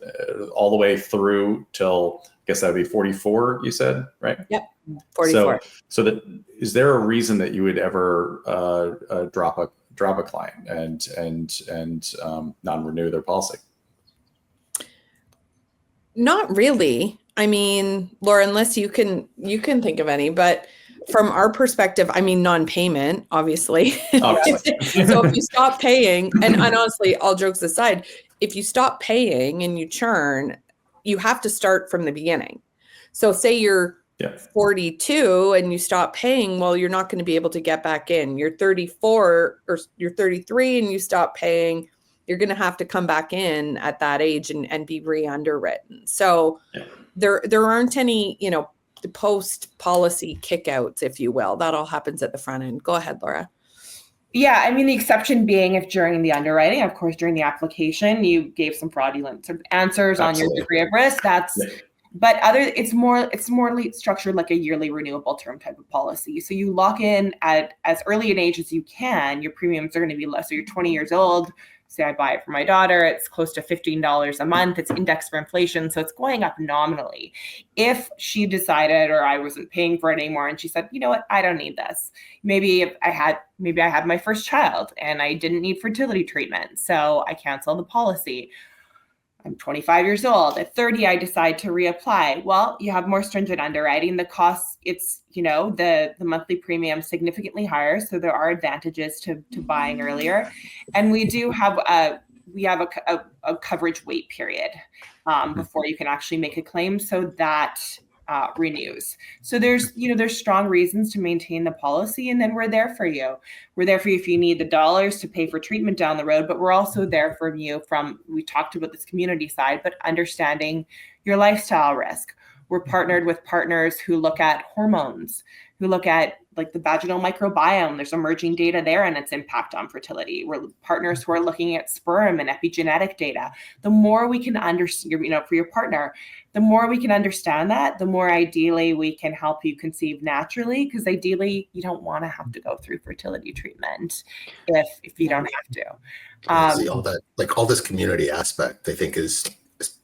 all the way through till, I guess that would be 44. You said, right? Yep, 44. So that, is there a reason that you would ever drop a client and non-renew their policy? Not really. I mean, Laura, unless you can think of any, but from our perspective, I mean, non-payment, obviously. So if you stop paying, and honestly, all jokes aside, if you stop paying and you churn, you have to start from the beginning. So say you're 42 and you stop paying, well, you're not going to be able to get back in. You're 34 or you're 33 and you stop paying, you're going to have to come back in at that age and be re-underwritten. So there aren't any, you know, the post-policy kickouts, if you will. That all happens at the front end. Go ahead, Laura. Yeah, I mean, the exception being if during the underwriting, of course, during the application, you gave some fraudulent sort of answers on your degree of risk. But it's more structured like a yearly renewable term type of policy. So you lock in at as early an age as you can. Your premiums are going to be less. So you're 20 years old. Say I buy it for my daughter, it's close to $15 a month. It's indexed for inflation, so it's going up nominally. If she decided, or I wasn't paying for it anymore, and she said, you know what, I don't need this. Maybe I had my first child and I didn't need fertility treatment, so I canceled the policy. I'm 25 years old. At 30, I decide to reapply. Well, you have more stringent underwriting. The costs, it's, you know, the monthly premium significantly higher. So there are advantages to buying earlier. And we do have a coverage wait period before you can actually make a claim. So that renews. So there's strong reasons to maintain the policy, and then we're there for you. We're there for you if you need the dollars to pay for treatment down the road, but we're also there for you we talked about this community side, but understanding your lifestyle risk. We're partnered with partners who look at hormones, who look at like the vaginal microbiome. There's emerging data there and its impact on fertility. We're partners who are looking at sperm and epigenetic data. The more we can understand, for your partner, the more we can understand that, the more ideally we can help you conceive naturally, because ideally you don't want to have to go through fertility treatment if you don't have to. See all that, like all this community aspect, I think is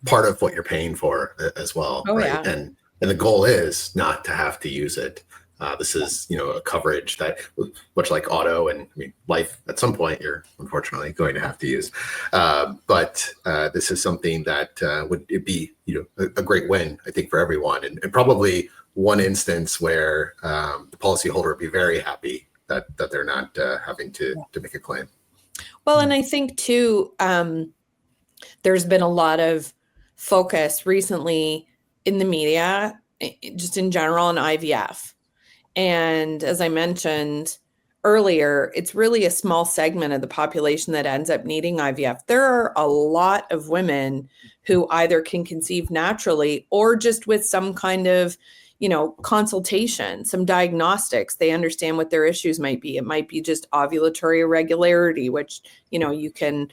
part of what you're paying for as well. Oh, right? yeah. And the goal is not to have to use it. This is, a coverage that, much like auto and life, at some point you're unfortunately going to have to use. But this is something that would be, a great win, I think, for everyone, and probably one instance where the policyholder would be very happy that they're not having to make a claim. Well, and I think too, there's been a lot of focus recently in the media, just in general, on IVF. And as I mentioned earlier, it's really a small segment of the population that ends up needing IVF. There are a lot of women who either can conceive naturally or just with some kind of, consultation, some diagnostics. They understand what their issues might be. It might be just ovulatory irregularity, which, you can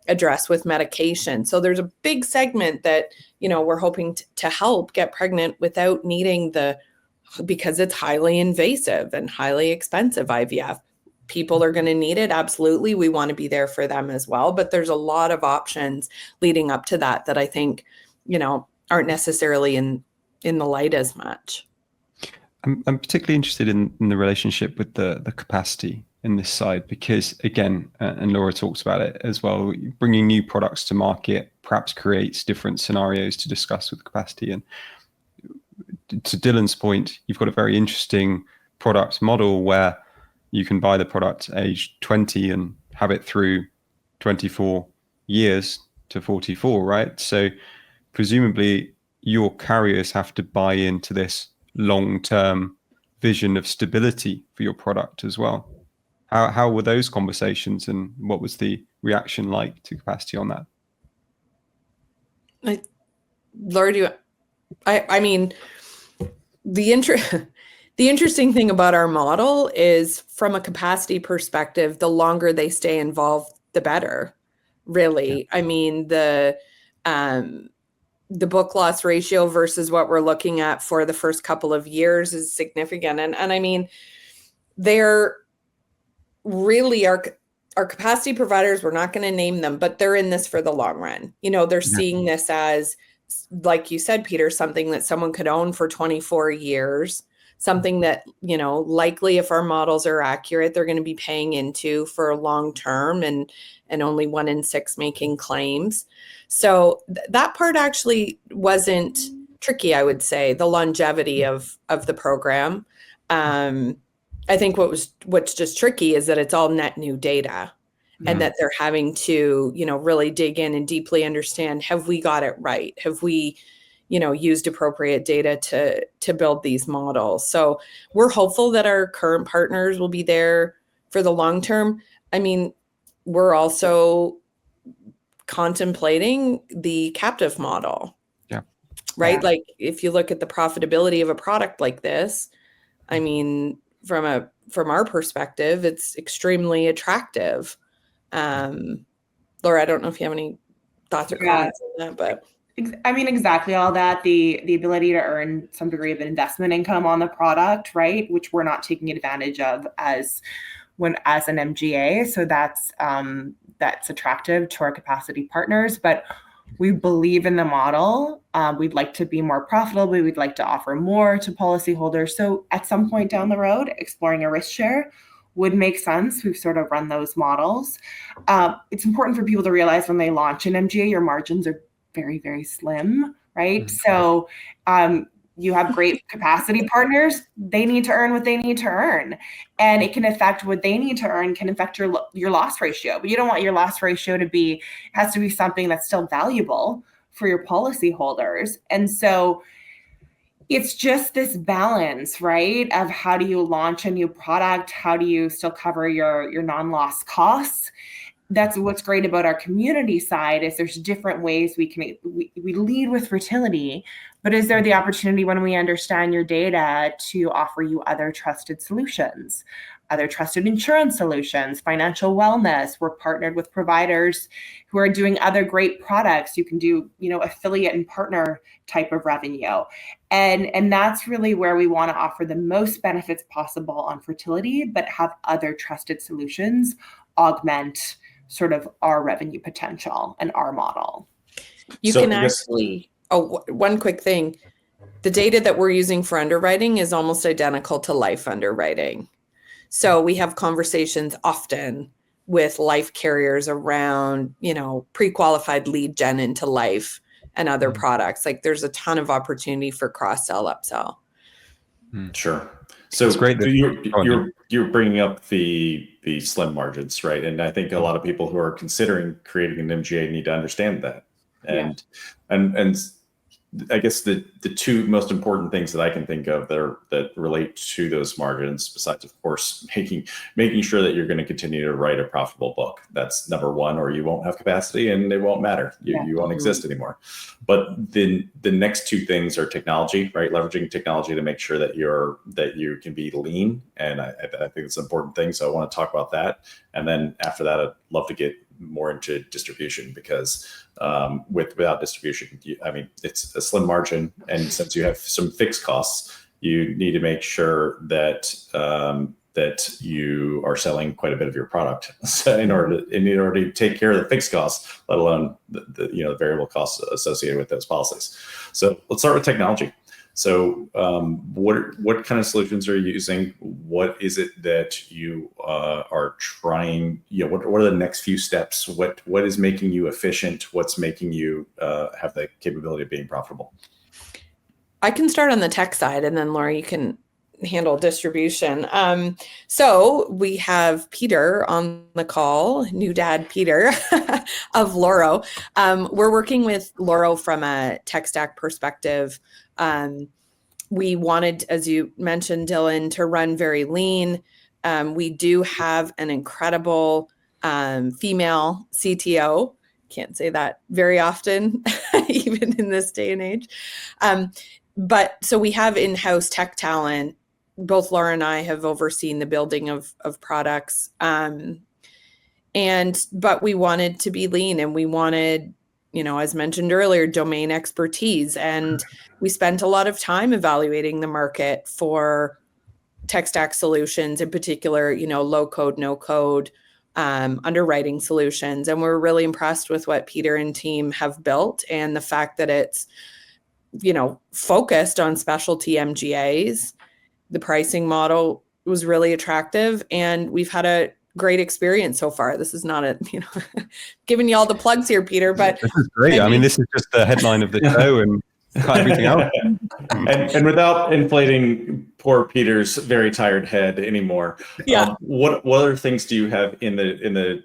address with medication. So there's a big segment that, we're hoping to help get pregnant without needing because it's highly invasive and highly expensive IVF. People are going to need it. Absolutely. We want to be there for them as well. But there's a lot of options leading up to that I think, aren't necessarily in the light as much. I'm particularly interested in the relationship with the capacity in this side, because again, and Laura talks about it as well, bringing new products to market perhaps creates different scenarios to discuss with capacity. And to Dylan's point, you've got a very interesting product model where you can buy the product age 20 and have it through 24 years to 44, right? So presumably your carriers have to buy into this long-term vision of stability for your product as well. How were those conversations, and what was the reaction like to capacity on that? Laura, I mean, the interesting thing about our model is, from a capacity perspective, the longer they stay involved, the better, really. Yeah. I mean, the book loss ratio versus what we're looking at for the first couple of years is significant. And I mean, they're really our capacity providers, we're not going to name them, but they're in this for the long run. You know, they're seeing this as, like you said, Peter, something that someone could own for 24 years, something that, you know, likely, if our models are accurate, they're going to be paying into for long term, and only 1 in 6 making claims. So that part actually wasn't tricky, I would say, the longevity of the program. I think what's just tricky is that it's all net new data, and that they're having to, you know, really dig in and deeply understand, have we got it right? Have we, you know, used appropriate data to build these models? So we're hopeful that our current partners will be there for the long term. I mean, we're also contemplating the captive model. Yeah. Right? Yeah. Like, if you look at the profitability of a product like this, I mean, from our perspective, it's extremely attractive. Laura, I don't know if you have any thoughts or comments on that, but I mean, exactly all that. The ability to earn some degree of investment income on the product, right? Which we're not taking advantage of as an MGA. So that's attractive to our capacity partners. But we believe in the model. We'd like to be more profitable. We'd like to offer more to policyholders. So at some point down the road, exploring a risk share would make sense. We've sort of run those models. It's important for people to realize, when they launch an MGA, your margins are very, very slim, right? Mm-hmm. So you have great capacity partners. They need to earn what they need to earn, and it can affect what they need to earn, can affect your loss ratio. But you don't want your loss ratio it has to be something that's still valuable for your policyholders. And so it's just this balance, right, of how do you launch a new product? How do you still cover your non-loss costs? That's what's great about our community side, is there's different ways we lead with fertility, but is there the opportunity, when we understand your data, to offer you other trusted solutions, other trusted insurance solutions, financial wellness? We're partnered with providers who are doing other great products. You can do, you know, affiliate and partner type of revenue. And that's really where we want to offer the most benefits possible on fertility, but have other trusted solutions augment sort of our revenue potential and our model. One quick thing. The data that we're using for underwriting is almost identical to life underwriting. So we have conversations often with life carriers around, you know, pre-qualified lead gen into life and other products. Like, there's a ton of opportunity for cross-sell, upsell. Sure. So it's great that you're bringing up the slim margins, right? And I think a lot of people who are considering creating an MGA need to understand that. And I guess the two most important things that I can think of that relate to those margins, besides, of course, making sure that you're going to continue to write a profitable book. That's number one, or you won't have capacity and it won't matter. You won't exist anymore. But then the next two things are technology, right? Leveraging technology to make sure that you can be lean. And I think it's an important thing. So I want to talk about that. And then after that, I'd love to get more into distribution, because without distribution, it's a slim margin, and since you have some fixed costs, you need to make sure that you are selling quite a bit of your product. So in order to take care of the fixed costs, let alone the variable costs associated with those policies. So let's start with technology. So what kind of solutions are you using? What is it that you are trying? What are the next few steps? What is making you efficient? What's making you have the capability of being profitable? I can start on the tech side, and then Laura, you can handle distribution. So we have Peter on the call, new dad Peter of Loro. We're working with Loro from a tech stack perspective. We wanted, as you mentioned, Dylan, to run very lean. We do have an incredible female CTO. Can't say that very often, even in this day and age. But so we have in-house tech talent. Both Laura and I have overseen the building of products. But we wanted to be lean, and we wanted, as mentioned earlier, domain expertise. And we spent a lot of time evaluating the market for tech stack solutions, in particular, low code, no code, underwriting solutions. And we're really impressed with what Peter and team have built, and the fact that it's, focused on specialty MGAs. The pricing model was really attractive, and we've had a great experience so far. This is not giving you all the plugs here, Peter, but this is great. I mean, this is just the headline of the show and cut everything out. And without inflating poor Peter's very tired head anymore, what other things do you have in the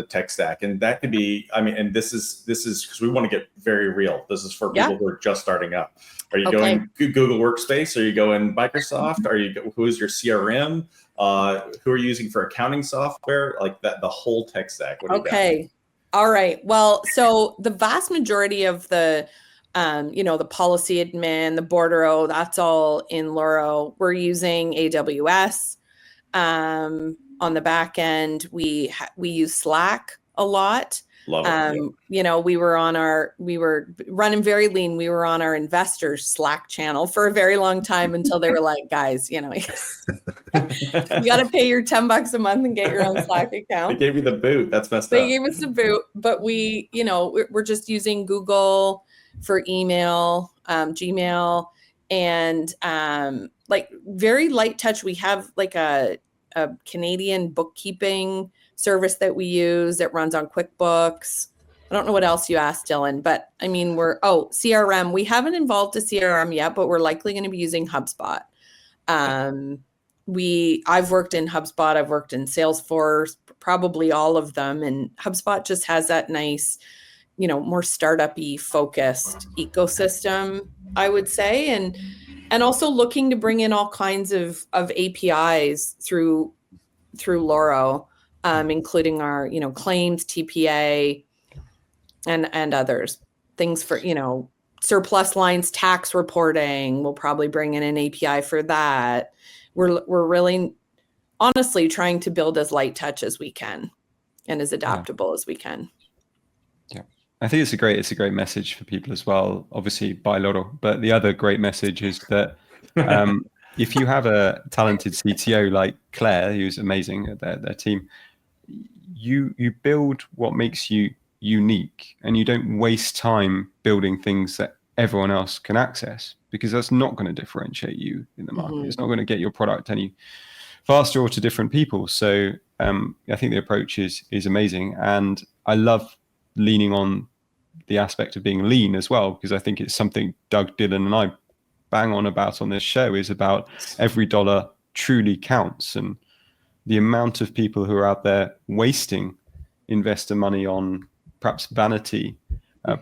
tech stack? And that could be, and this is because we want to get very real. This is for people who are just starting up. Are you going Google Workspace? Are you going Microsoft? Who's your CRM? Who are you using for accounting software? Like that, the whole tech stack. Okay. All right. Well, so the vast majority of the the policy admin, the bordereau, that's all in Loro. We're using AWS. On the back end, we use Slack a lot. Love it. We were running very lean. We were on our investors Slack channel for a very long time until they were like, guys, you got to pay your $10 a month and get your own Slack account. They gave you the boot. That's messed up. They gave us the boot, but we're just using Google for email, Gmail, and like very light touch. We have like a Canadian bookkeeping service that we use that runs on QuickBooks. I don't know what else you asked, Dylan, but I mean, CRM. We haven't involved a CRM yet, but we're likely going to be using HubSpot. I've worked in HubSpot. I've worked in Salesforce, probably all of them. And HubSpot just has that nice, more startup-y focused ecosystem, I would say. And also looking to bring in all kinds of APIs through Loro, including our, claims, TPA, and others. Things for, surplus lines, tax reporting. We'll probably bring in an API for that. We're really, honestly, trying to build as light touch as we can and as adaptable as we can. Yeah, I think it's a great message for people as well. Obviously, buy Loro, but the other great message is that if you have a talented CTO like Claire, who's amazing at their team, you build what makes you unique, and you don't waste time building things that everyone else can access, because that's not going to differentiate you in the market. Mm-hmm. It's not going to get your product any faster or to different people. So I think the approach is amazing, and I love leaning on the aspect of being lean as well, because I think it's something Doug, Dylan, and I bang on about on this show, is about every dollar truly counts, and the amount of people who are out there wasting investor money on perhaps vanity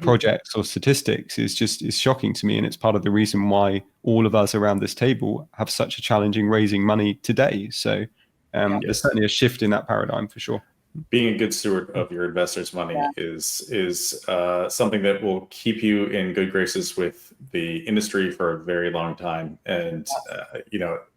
projects or statistics is shocking to me. And it's part of the reason why all of us around this table have such a challenging raising money today. So there's certainly a shift in that paradigm for sure. Being a good steward of your investors' money is something that will keep you in good graces with the industry for a very long time. And,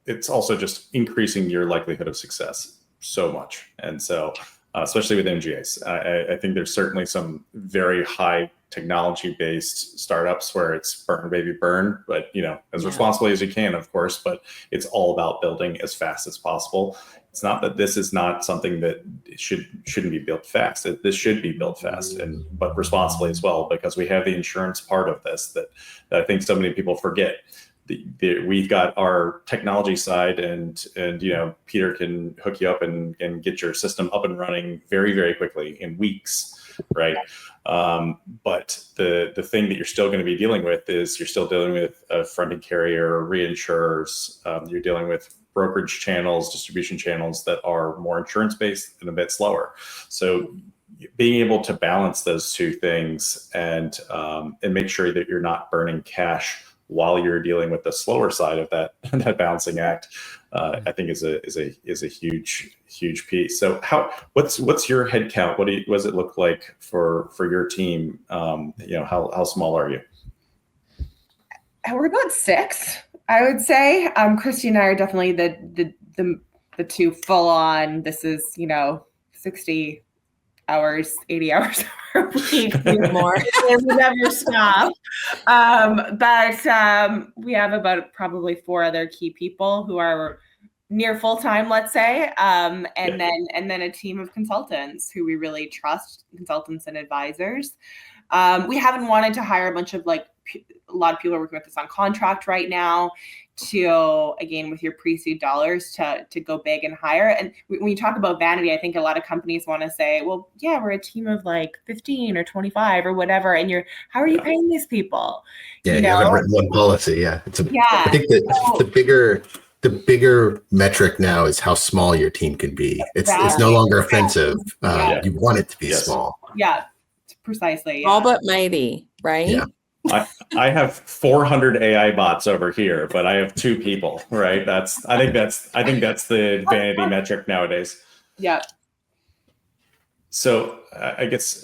it's also just increasing your likelihood of success so much. And so, especially with MGAs, I think there's certainly some very high technology-based startups where it's burn, baby, burn, but, as responsibly as you can, of course, but it's all about building as fast as possible. It's not that this is not something that shouldn't be built fast. This should be built fast, but responsibly as well, because we have the insurance part of this that I think so many people forget. We've got our technology side, and Peter can hook you up and get your system up and running very, very quickly in weeks, right? But the thing that you're still going to be dealing with is you're still dealing with a fronting carrier, reinsurers. You're dealing with brokerage channels, distribution channels that are more insurance based and a bit slower. So being able to balance those two things and make sure that you're not burning cash while you're dealing with the slower side of that balancing act, I think is a huge piece. So what's your head count? What does it look like for your team? How small are you? We're about 6, I would say. Christy and I are definitely the two full on. This is 60 hours, 80 hours a week more. We never stop. But we have about probably 4 other key people who are near full time, let's say, and then a team of consultants who we really trust, consultants and advisors. We haven't wanted to hire a bunch of a lot of people are working with us on contract right now to, again, with your pre-seed dollars to go big and hire. And when you talk about vanity, I think a lot of companies want to say, well, yeah, we're a team of 15 or 25 or whatever. And how are you paying these people? Yeah, you haven't written one policy. Yeah. I think that the bigger metric now is how small your team can be. It's no longer offensive. You want it to be small. Yeah, precisely. All but mighty, right? Yeah. I have 400 AI bots over here, but I have 2 people, right? I think that's the vanity metric nowadays. Yeah. So I guess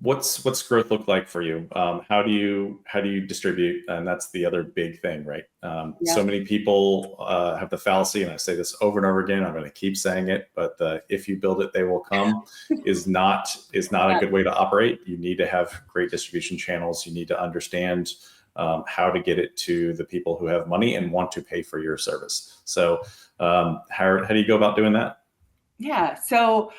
what's growth look like for you? How do you distribute? And that's the other big thing, right? So many people have the fallacy, and I say this over and over again. I'm going to keep saying it, but if you build it, they will come is not a good way to operate. You need to have great distribution channels. You need to understand how to get it to the people who have money and want to pay for your service. So how do you go about doing that? Yeah. So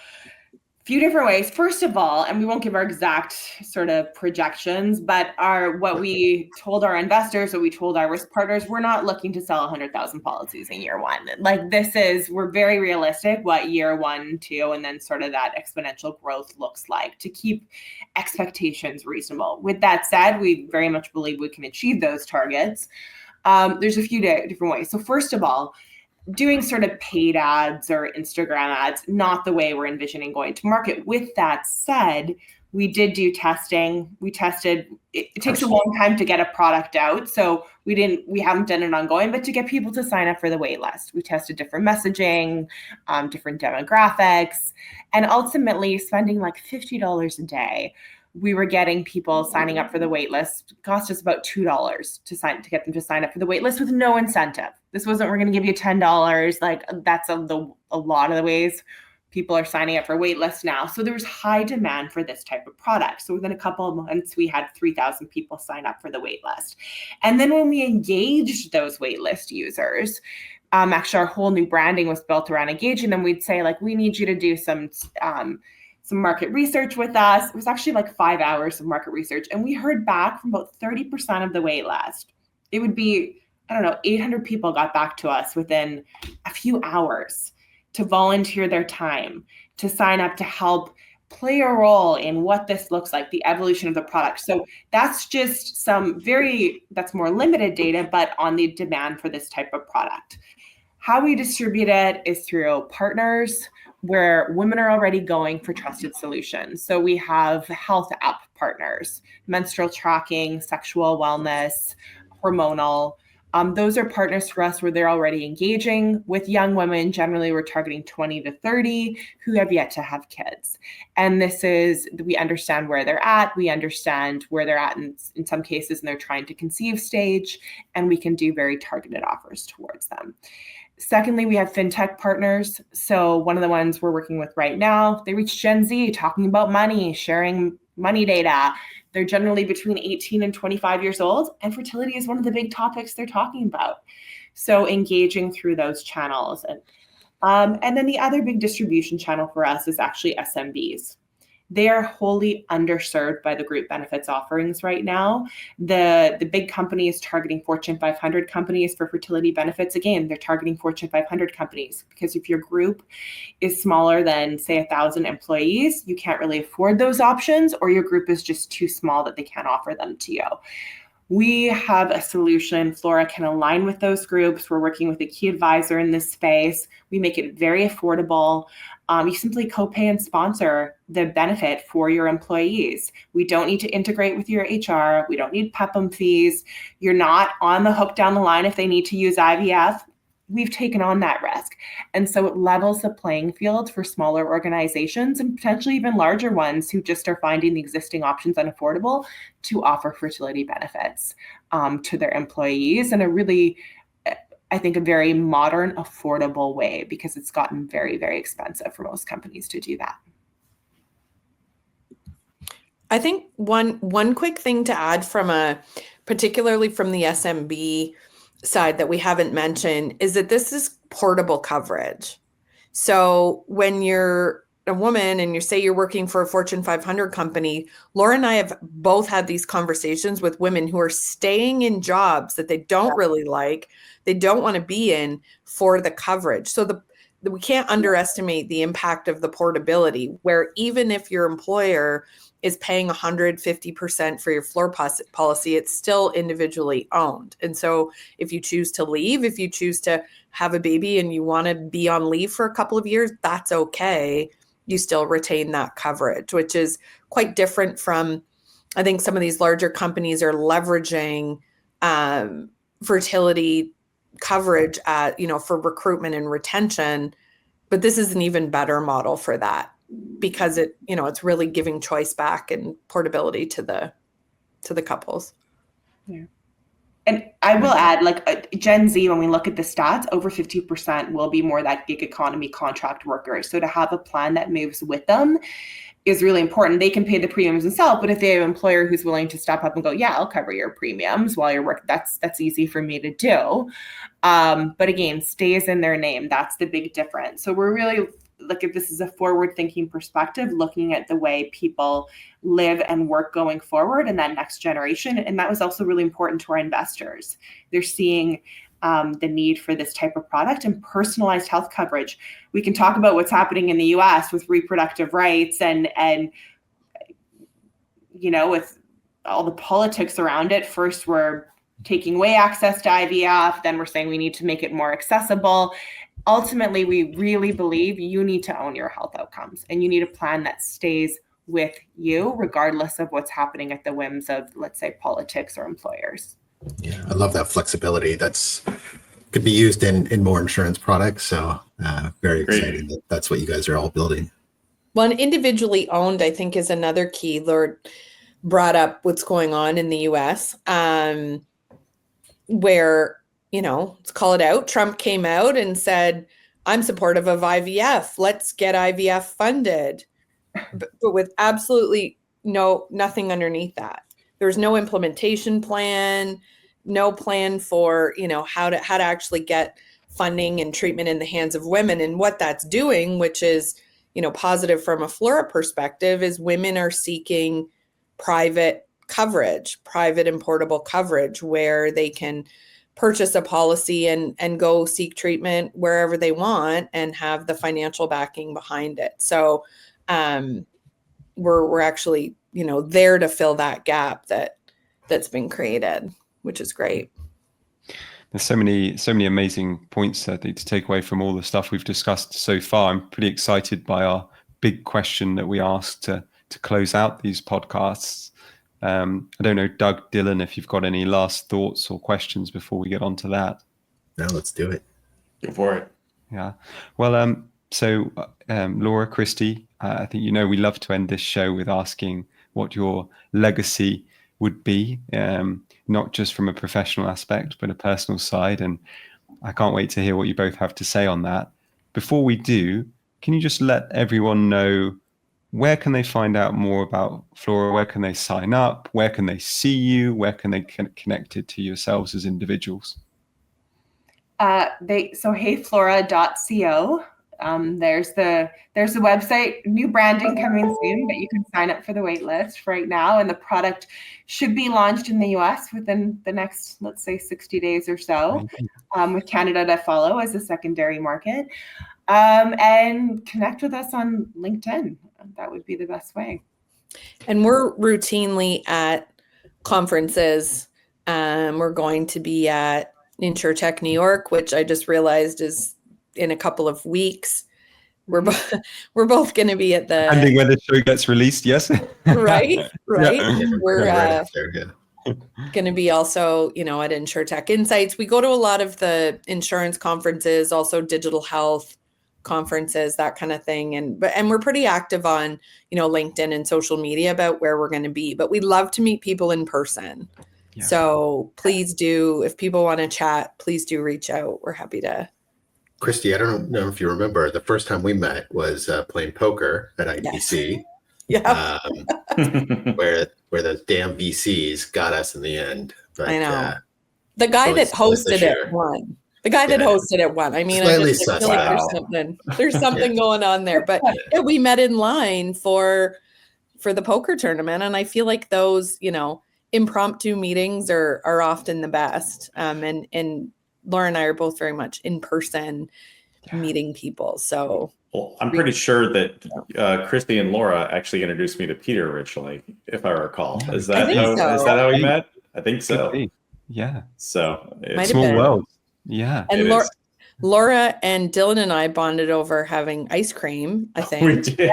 few different ways. First of all, and we won't give our exact sort of projections, but what we told our investors, what we told our risk partners, we're not looking to sell 100,000 policies in year 1. We're very realistic what year 1, 2, and then sort of that exponential growth looks like to keep expectations reasonable. With that said, we very much believe we can achieve those targets. There's a few different ways. So first of all, doing sort of paid ads or Instagram ads, not the way we're envisioning going to market. With that said, we did do testing. We tested, it takes a long time to get a product out. So we haven't done it ongoing, but to get people to sign up for the wait list, we tested different messaging, different demographics, and ultimately spending $50 a day. We were getting people signing up for the wait list. It cost us about $2 to get them to sign up for the wait list with no incentive. This wasn't, we're going to give you $10. That's a lot of the ways people are signing up for wait lists now. So there was high demand for this type of product. So within a couple of months, we had 3,000 people sign up for the wait list. And then when we engaged those wait list users, actually our whole new branding was built around engaging them. We'd say we need you to do some market research with us. It was actually 5 hours of market research. And we heard back from about 30% of the wait list. It would be, 800 people got back to us within a few hours to volunteer their time, to sign up, to help play a role in what this looks like, the evolution of the product. So that's just that's more limited data, but on the demand for this type of product. How we distribute it is through partners, where women are already going for trusted solutions. So we have health app partners, menstrual tracking, sexual wellness, hormonal. Those are partners for us where they're already engaging with young women. Generally, we're targeting 20 to 30 who have yet to have kids. And we understand where they're at. We understand where they're at in some cases in their trying to conceive stage, and we can do very targeted offers towards them. Secondly, we have Fintech partners. So one of the ones we're working with right now, they reach Gen Z talking about money, sharing money data. They're generally between 18 and 25 years old, and fertility is one of the big topics they're talking about. So engaging through those channels. And then the other big distribution channel for us is actually SMBs. they are wholly underserved by the group benefits offerings right now. The big companies targeting Fortune 500 companies for fertility benefits, again, they're targeting Fortune 500 companies, because if your group is smaller than, say, 1,000 employees, you can't really afford those options, or your group is just too small that they can't offer them to you. We have a solution. Flora can align with those groups. We're working with a key advisor in this space. We make it very affordable. You simply copay and sponsor the benefit for your employees. We don't need to integrate with your HR. We don't need PEPM fees. You're not on the hook down the line if they need to use IVF. We've taken on that risk. And so it levels the playing field for smaller organizations and potentially even larger ones who just are finding the existing options unaffordable to offer fertility benefits to their employees in a really, I think, a very modern, affordable way, because it's gotten very, very expensive for most companies to do that. I think one quick thing to add particularly from the SMB side that we haven't mentioned is that this is portable coverage. So when you're a woman and you say you're working for a Fortune 500 company, Laura and I have both had these conversations with women who are staying in jobs that they don't really like, they don't want to be in, for the coverage. So we can't underestimate the impact of the portability, where even if your employer is paying 150% for your Flora policy, it's still individually owned. And so if you choose to leave, if you choose to have a baby and you want to be on leave for a couple of years, that's okay. You still retain that coverage, which is quite different from, I think some of these larger companies are leveraging fertility coverage for recruitment and retention, but this is an even better model for that, because it's really giving choice back and portability to the couples. Yeah. And I will add, Gen Z, when we look at the stats, over 50% will be more that gig economy contract workers. So to have a plan that moves with them is really important. They can pay the premiums themselves, but if they have an employer who's willing to step up and go, yeah, I'll cover your premiums while you're working, that's easy for me to do. But again, stays in their name. That's the big difference. So we're really, if this is a forward-thinking perspective, looking at the way people live and work going forward and that next generation. And that was also really important to our investors. They're seeing the need for this type of product and personalized health coverage. We can talk about what's happening in the US with reproductive rights and with all the politics around it. First, we're taking away access to IVF, then we're saying we need to make it more accessible. Ultimately, we really believe you need to own your health outcomes, and you need a plan that stays with you regardless of what's happening at the whims of, let's say, politics or employers. Yeah, I love that flexibility. That's could be used in more insurance products. So very exciting that that's what you guys are all building. Well, and individually owned, I think, is another key. Laura brought up what's going on in the US, where, let's call it out. Trump came out and said, I'm supportive of IVF. Let's get IVF funded. But with absolutely nothing underneath that. There's no implementation plan, no plan for, how to actually get funding and treatment in the hands of women. And what that's doing, which is, positive from a Flora perspective, is women are seeking private coverage, private and portable coverage, where they can purchase a policy and go seek treatment wherever they want and have the financial backing behind it. So we're actually, there to fill that gap that's been created, which is great. There's so many amazing points that to take away from all the stuff we've discussed so far. I'm pretty excited by our big question that we asked to close out these podcasts. I don't know, Doug, Dylan, if you've got any last thoughts or questions before we get on to that. No, let's do it. Go for it. Yeah. Well, so Laura, Christy, I think we love to end this show with asking what your legacy would be, not just from a professional aspect, but a personal side. And I can't wait to hear what you both have to say on that. Before we do, can you just let everyone know, where can they find out more about Flora? Where can they sign up? Where can they see you? Where can they get connected to yourselves as individuals? Heyflora.co There's the website, new branding coming soon, but you can sign up for the wait list right now. And the product should be launched in the US within the next, let's say, 60 days or so, with Canada to follow as a secondary market. And connect with us on LinkedIn. That would be the best way. And we're routinely at conferences. We're going to be at InsurTech New York, which I just realized is in a couple of weeks. We're both going to be at the. Depending when the show gets released, yes. Right. Yeah. We're Right after, going to be also, at InsurTech Insights. We go to a lot of the insurance conferences, also digital health conferences, that kind of thing. And we're pretty active on, LinkedIn and social media about where we're going to be, but we love to meet people in person. Yeah. So please do, if people want to chat, please do reach out. We're happy to. Christy, I don't know if you remember, the first time we met was playing poker at IPC. Yes. Yeah. where those damn VCs got us in the end. But, I know. The guy that hosted it won. The guy that hosted it won. I mean, I feel like there's something going on there. But we met in line for the poker tournament, and I feel like those, impromptu meetings are often the best. And Laura and I are both very much in person meeting people. So well, I'm pretty sure that Christy and Laura actually introduced me to Peter originally, if I recall. Is that how we met? I think so. Yeah. So it's small world. Yeah. And Laura and Dylan and I bonded over having ice cream, I think. We did.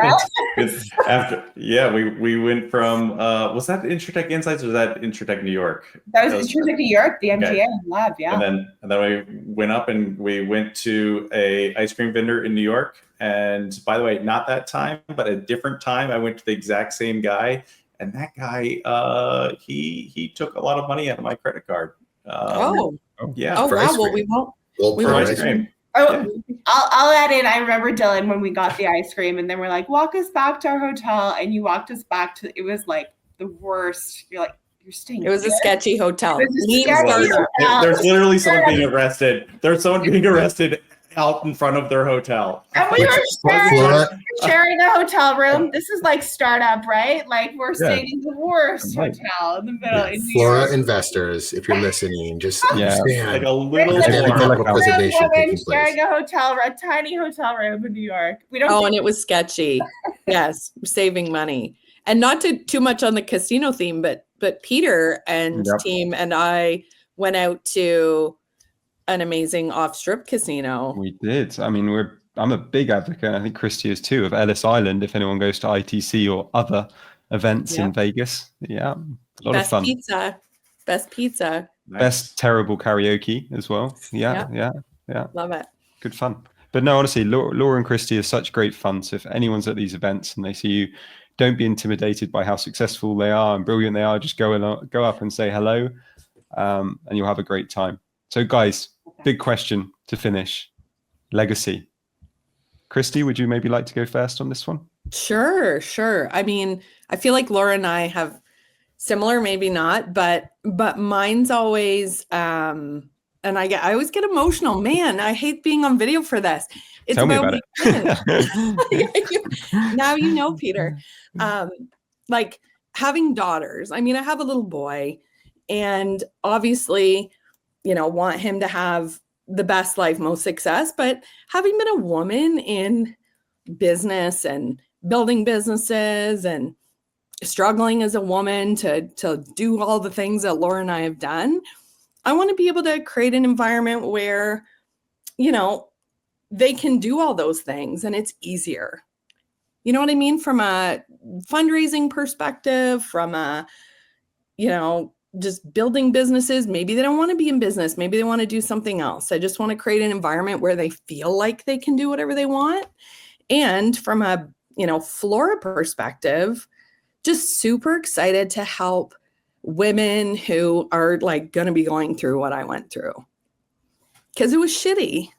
We went from was that InsurTech Insights or was that InsurTech New York? That was InsurTech New York, the MGA lab, yeah. And then we went up and we went to a ice cream vendor in New York. And by the way, not that time, but a different time, I went to the exact same guy. And that guy, he took a lot of money out of my credit card. Yeah. Oh wow. Well, we won't. Ice cream. Oh, yeah. I'll add in. I remember Dylan when we got the ice cream, and then we're like, walk us back to our hotel, and you walked us back to. It was like the worst. You're like, you're staying. It was a sketchy hotel. There's literally someone being arrested. There's someone being arrested out in front of their hotel. And we were sharing a hotel room. This is like startup, right? Like we're staying in the worst hotel in the middle. In Flora investors, if you're listening, just understand. Like a little sharing a tiny hotel room in New York. And it was sketchy. Yes, saving money. And not too much on the casino theme, but Peter and team and I went out to an amazing off-strip casino. We did. I mean, I'm a big advocate, and I think Christy is too, of Ellis Island. If anyone goes to ITC or other events in Vegas, a lot of fun. Best pizza. Nice. Best terrible karaoke as well. Yeah. Love it. Good fun. But no, honestly, Laura and Christy are such great fun. So if anyone's at these events and they see you, don't be intimidated by how successful they are and brilliant they are. Just go up and say hello, and you'll have a great time. So guys, big question to finish. Legacy. Christy, would you maybe like to go first on this one? Sure. I mean, I feel like Laura and I have similar, maybe not, but mine's always, and I always get emotional. Man, I hate being on video for this. It's Tell me about it. Now you know, Peter. Like having daughters. I mean, I have a little boy, and obviously, want him to have the best life, most success. But having been a woman in business and building businesses and struggling as a woman to do all the things that Laura and I have done, I want to be able to create an environment where, they can do all those things and it's easier. You know what I mean? From a fundraising perspective, from a, just building businesses. Maybe they don't want to be in business. Maybe they want to do something else. I just want to create an environment where they feel like they can do whatever they want. And from a, Flora perspective, just super excited to help women who are like going to be going through what I went through. Because it was shitty.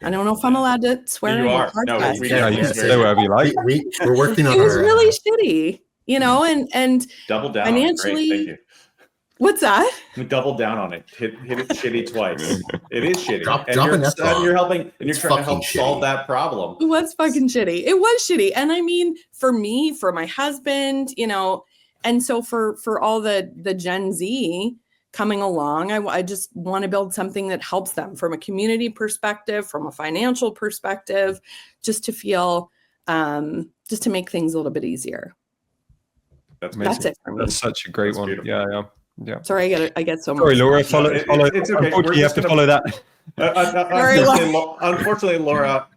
I don't know if I'm allowed to swear. You are. No, you can say whatever you like. We're working on it. It was really shitty, and double down. financially. Great, thank you. What's that? Double down on it. Hit it shitty twice. It is shitty. Drop and an F-bomb. you're helping, and you're trying to help shitty. solve that problem. It was fucking shitty. It was shitty. And I mean, for me, for my husband, and so for all the Gen Z coming along, I just want to build something that helps them from a community perspective, from a financial perspective, just to feel, just to make things a little bit easier. That's it for me. That's such a great one. Beautiful. Yeah. Sorry, I get so much. Sorry, Laura. Follow. It's okay. Unfortunately, you have to follow that. Unfortunately, Laura,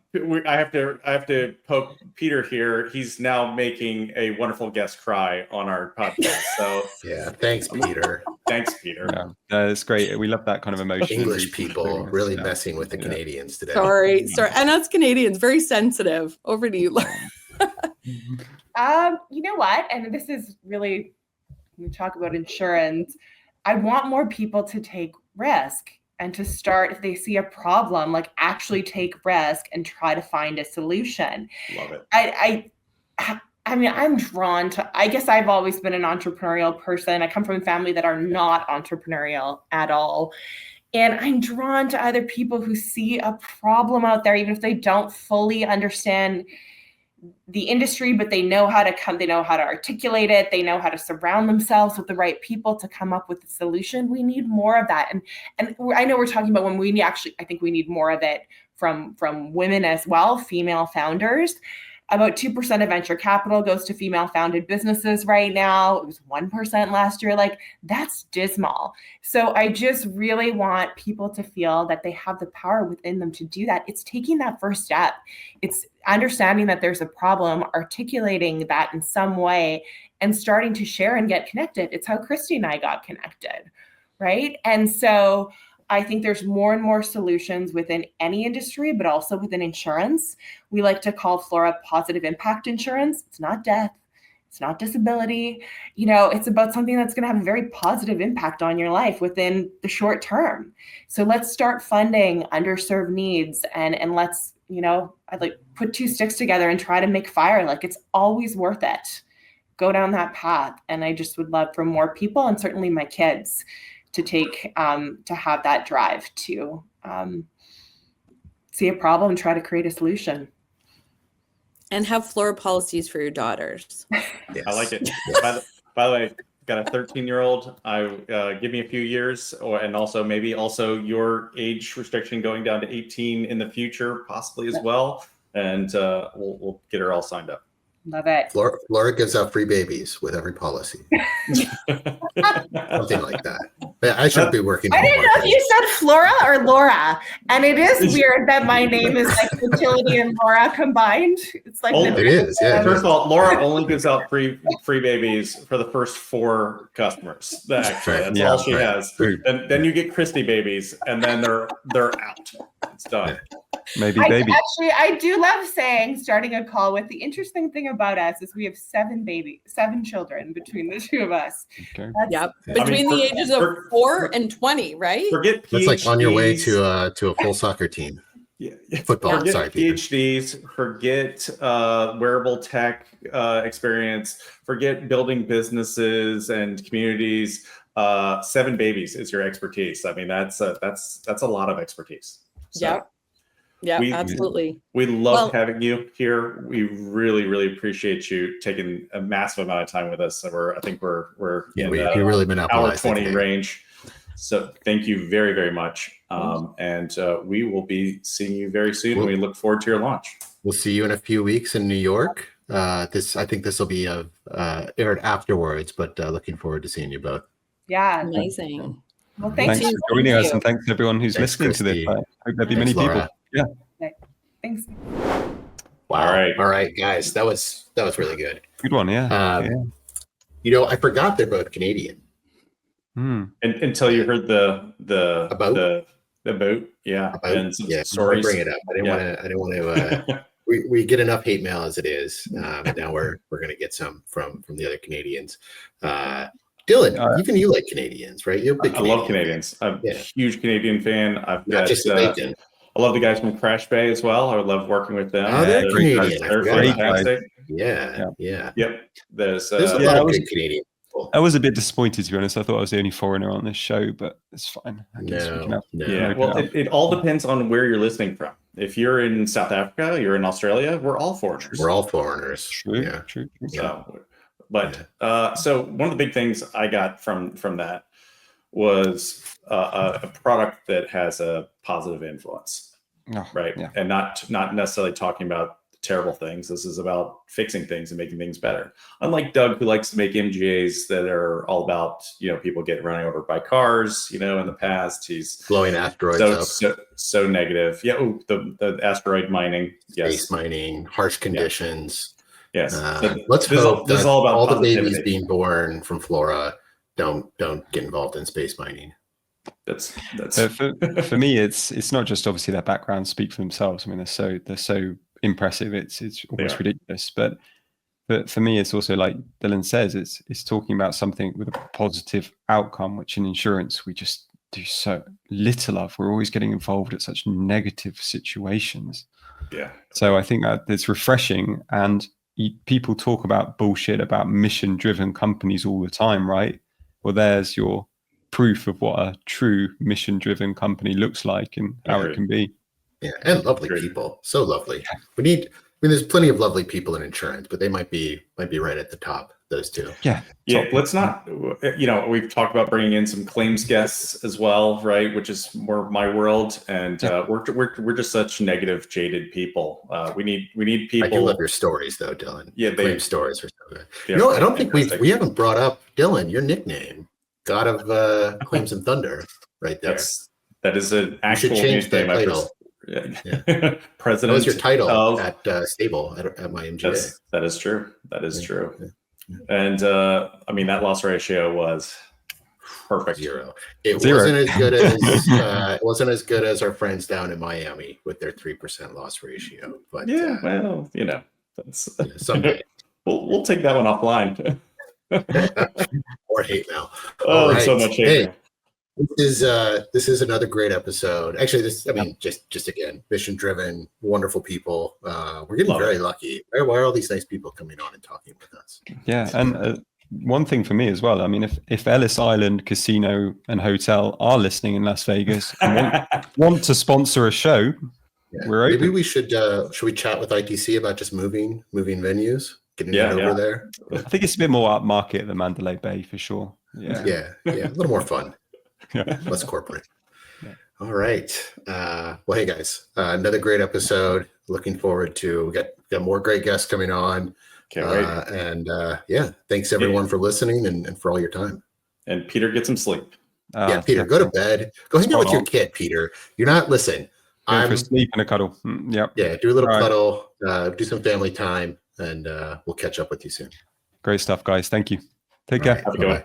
I have to poke Peter here. He's now making a wonderful guest cry on our podcast. So yeah, thanks, Peter. Thanks, Peter. Yeah, it's great. We love that kind of emotion. English people really messing with the Canadians today. Sorry, and us Canadians, very sensitive. Over to you, Laura. You know what? And this is really, when we talk about insurance, I want more people to take risk and to start, if they see a problem, like actually take risk and try to find a solution. Love it. I mean, I'm drawn to, I guess I've always been an entrepreneurial person. I come from a family that are not entrepreneurial at all. And I'm drawn to other people who see a problem out there, even if they don't fully understand the industry, but they know how to articulate it. They know how to surround themselves with the right people to come up with a solution. We need more of that. And I know we're talking about when we actually, I think we need more of it from women as well, female founders. About 2% of venture capital goes to female founded businesses right now. It was 1% last year. Like, that's dismal. So I just really want people to feel that they have the power within them to do that. It's taking that first step. It's understanding that there's a problem, articulating that in some way, and starting to share and get connected. It's how Christy and I got connected, right? And so I think there's more and more solutions within any industry, but also within insurance. We like to call Flora positive impact insurance. It's not death. It's not disability. It's about something that's going to have a very positive impact on your life within the short term. So let's start funding underserved needs and let's, I'd like put two sticks together and try to make fire. Like, it's always worth it. Go down that path. And I just would love for more people, and certainly my kids, to take to have that drive to see a problem and try to create a solution. And have Flora policies for your daughters. Yes. I like it. By the way, got a 13-year-old. Give me a few years, and also maybe your age restriction going down to 18 in the future, possibly as well. And we'll get her all signed up. Love it. Flora gives out free babies with every policy. Something like that. I shouldn't be working. I didn't know if you said Flora or Laura. And it is weird that my name is like Fertility and Laura combined. It's like it is. Yeah. First of all, Laura only gives out free babies for the first 4 customers. That's all she has. And then you get Christy babies, and then they're out. It's done. Maybe baby. Actually, I do love starting a call with, the interesting thing about us is we have 7 children between the two of us. Okay. Yep. Between the ages of 4 and 20, right? Forget PhDs. That's like on your way to a full soccer team. Yeah. Football. Forget Sorry, Peter. PhDs. Forget wearable tech experience. Forget building businesses and communities. 7 babies is your expertise. I mean, that's a lot of expertise. So. Yep. Yeah, absolutely. We love having you here. We really, really appreciate you taking a massive amount of time with us. So I think we're in the really hour 20 range. So thank you very, very much. And we will be seeing you very soon. We look forward to your launch. We'll see you in a few weeks in New York. I think this will be aired afterwards, but looking forward to seeing you both. Yeah. Amazing. Well, thanks for joining us, and thanks to everyone who's listening to this. I hope there'll be many people. Yeah. Okay. Thanks. Wow. All right, guys. That was really good. Good one, yeah. I forgot they're both Canadian. Until you heard the boat. Yeah. And stories. Bring it up. I didn't want to we get enough hate mail as it is. But now we're gonna get some from the other Canadians. Dylan, even you like Canadians, right? You're a big Canadian. I love Canadians. I'm a huge Canadian fan. Not just Canadian. I love the guys from Crash Bay as well. I love working with them. Oh, they're Canadian. They're fantastic. Yeah. Yep. There's a lot of good Canadian people. people. I was a bit disappointed, to be honest. I thought I was the only foreigner on this show, but it's fine. I guess we can Yeah, well, it all depends on where you're listening from. If you're in South Africa, you're in Australia, we're all foreigners. We're all foreigners. True, yeah. True. So, but so one of the big things I got from that was a product that has a positive influence, right? Yeah. And not necessarily talking about terrible things. This is about fixing things and making things better. Unlike Doug, who likes to make MGAs that are all about, people getting run over by cars, in the past. He's blowing asteroids up. So negative. Yeah. Oh, the asteroid mining. Space mining, harsh conditions. Yes. Let's hope that all the babies being born from Flora don't get involved in space mining. That's for me, it's not just obviously their backgrounds speak for themselves. I mean, they're so impressive. It's almost ridiculous. But for me, it's also like Dylan says, it's talking about something with a positive outcome, which in insurance we just do so little of. We're always getting involved at such negative situations. Yeah. So I think that it's refreshing, and people talk about bullshit about mission-driven companies all the time, right? Well, there's your proof of what a true mission-driven company looks like and how it can be. Yeah, and lovely people, so lovely. There's plenty of lovely people in insurance, but they might be right at the top. Those two. Yeah. Let's not. We've talked about bringing in some claims guests as well, right? Which is more my world, and we're just such negative, jaded people. We need people. I do love your stories, though, Dylan. Yeah, claims stories are so good. I don't think we haven't brought up Dylan, your nickname, God of Claims and Thunder, right there. That is an actual change that title. President. That was your title at Stable at my MGA. That is true. That is true. Yeah. And that loss ratio was perfect. 0. It wasn't as good as our friends down in Miami with their 3% loss ratio. But that's someday we'll take that one offline. Or hate mail. Oh, right. So much hate mail. This is another great episode. Actually, just again, mission driven, wonderful people. We're getting very lucky. Why are all these nice people coming on and talking with us? Yeah, and one thing for me as well. I mean, if Ellis Island Casino and Hotel are listening in Las Vegas and want to sponsor a show, we're open. Maybe we should we chat with ITC about just moving venues, getting it over there. I think it's a bit more upmarket than Mandalay Bay for sure. Yeah, a little more fun. Less corporate. All right. Well, hey guys, another great episode. Looking forward to got more great guests coming on. Can't wait. And thanks everyone for listening and for all your time. And Peter, get some sleep. Peter, go to bed. Go hang out with your kid, Peter. You're not I'm for sleep and a cuddle. Yep. Yeah, do a little cuddle, do some family time, and we'll catch up with you soon. Great stuff, guys. Thank you. Take care. Have a good one.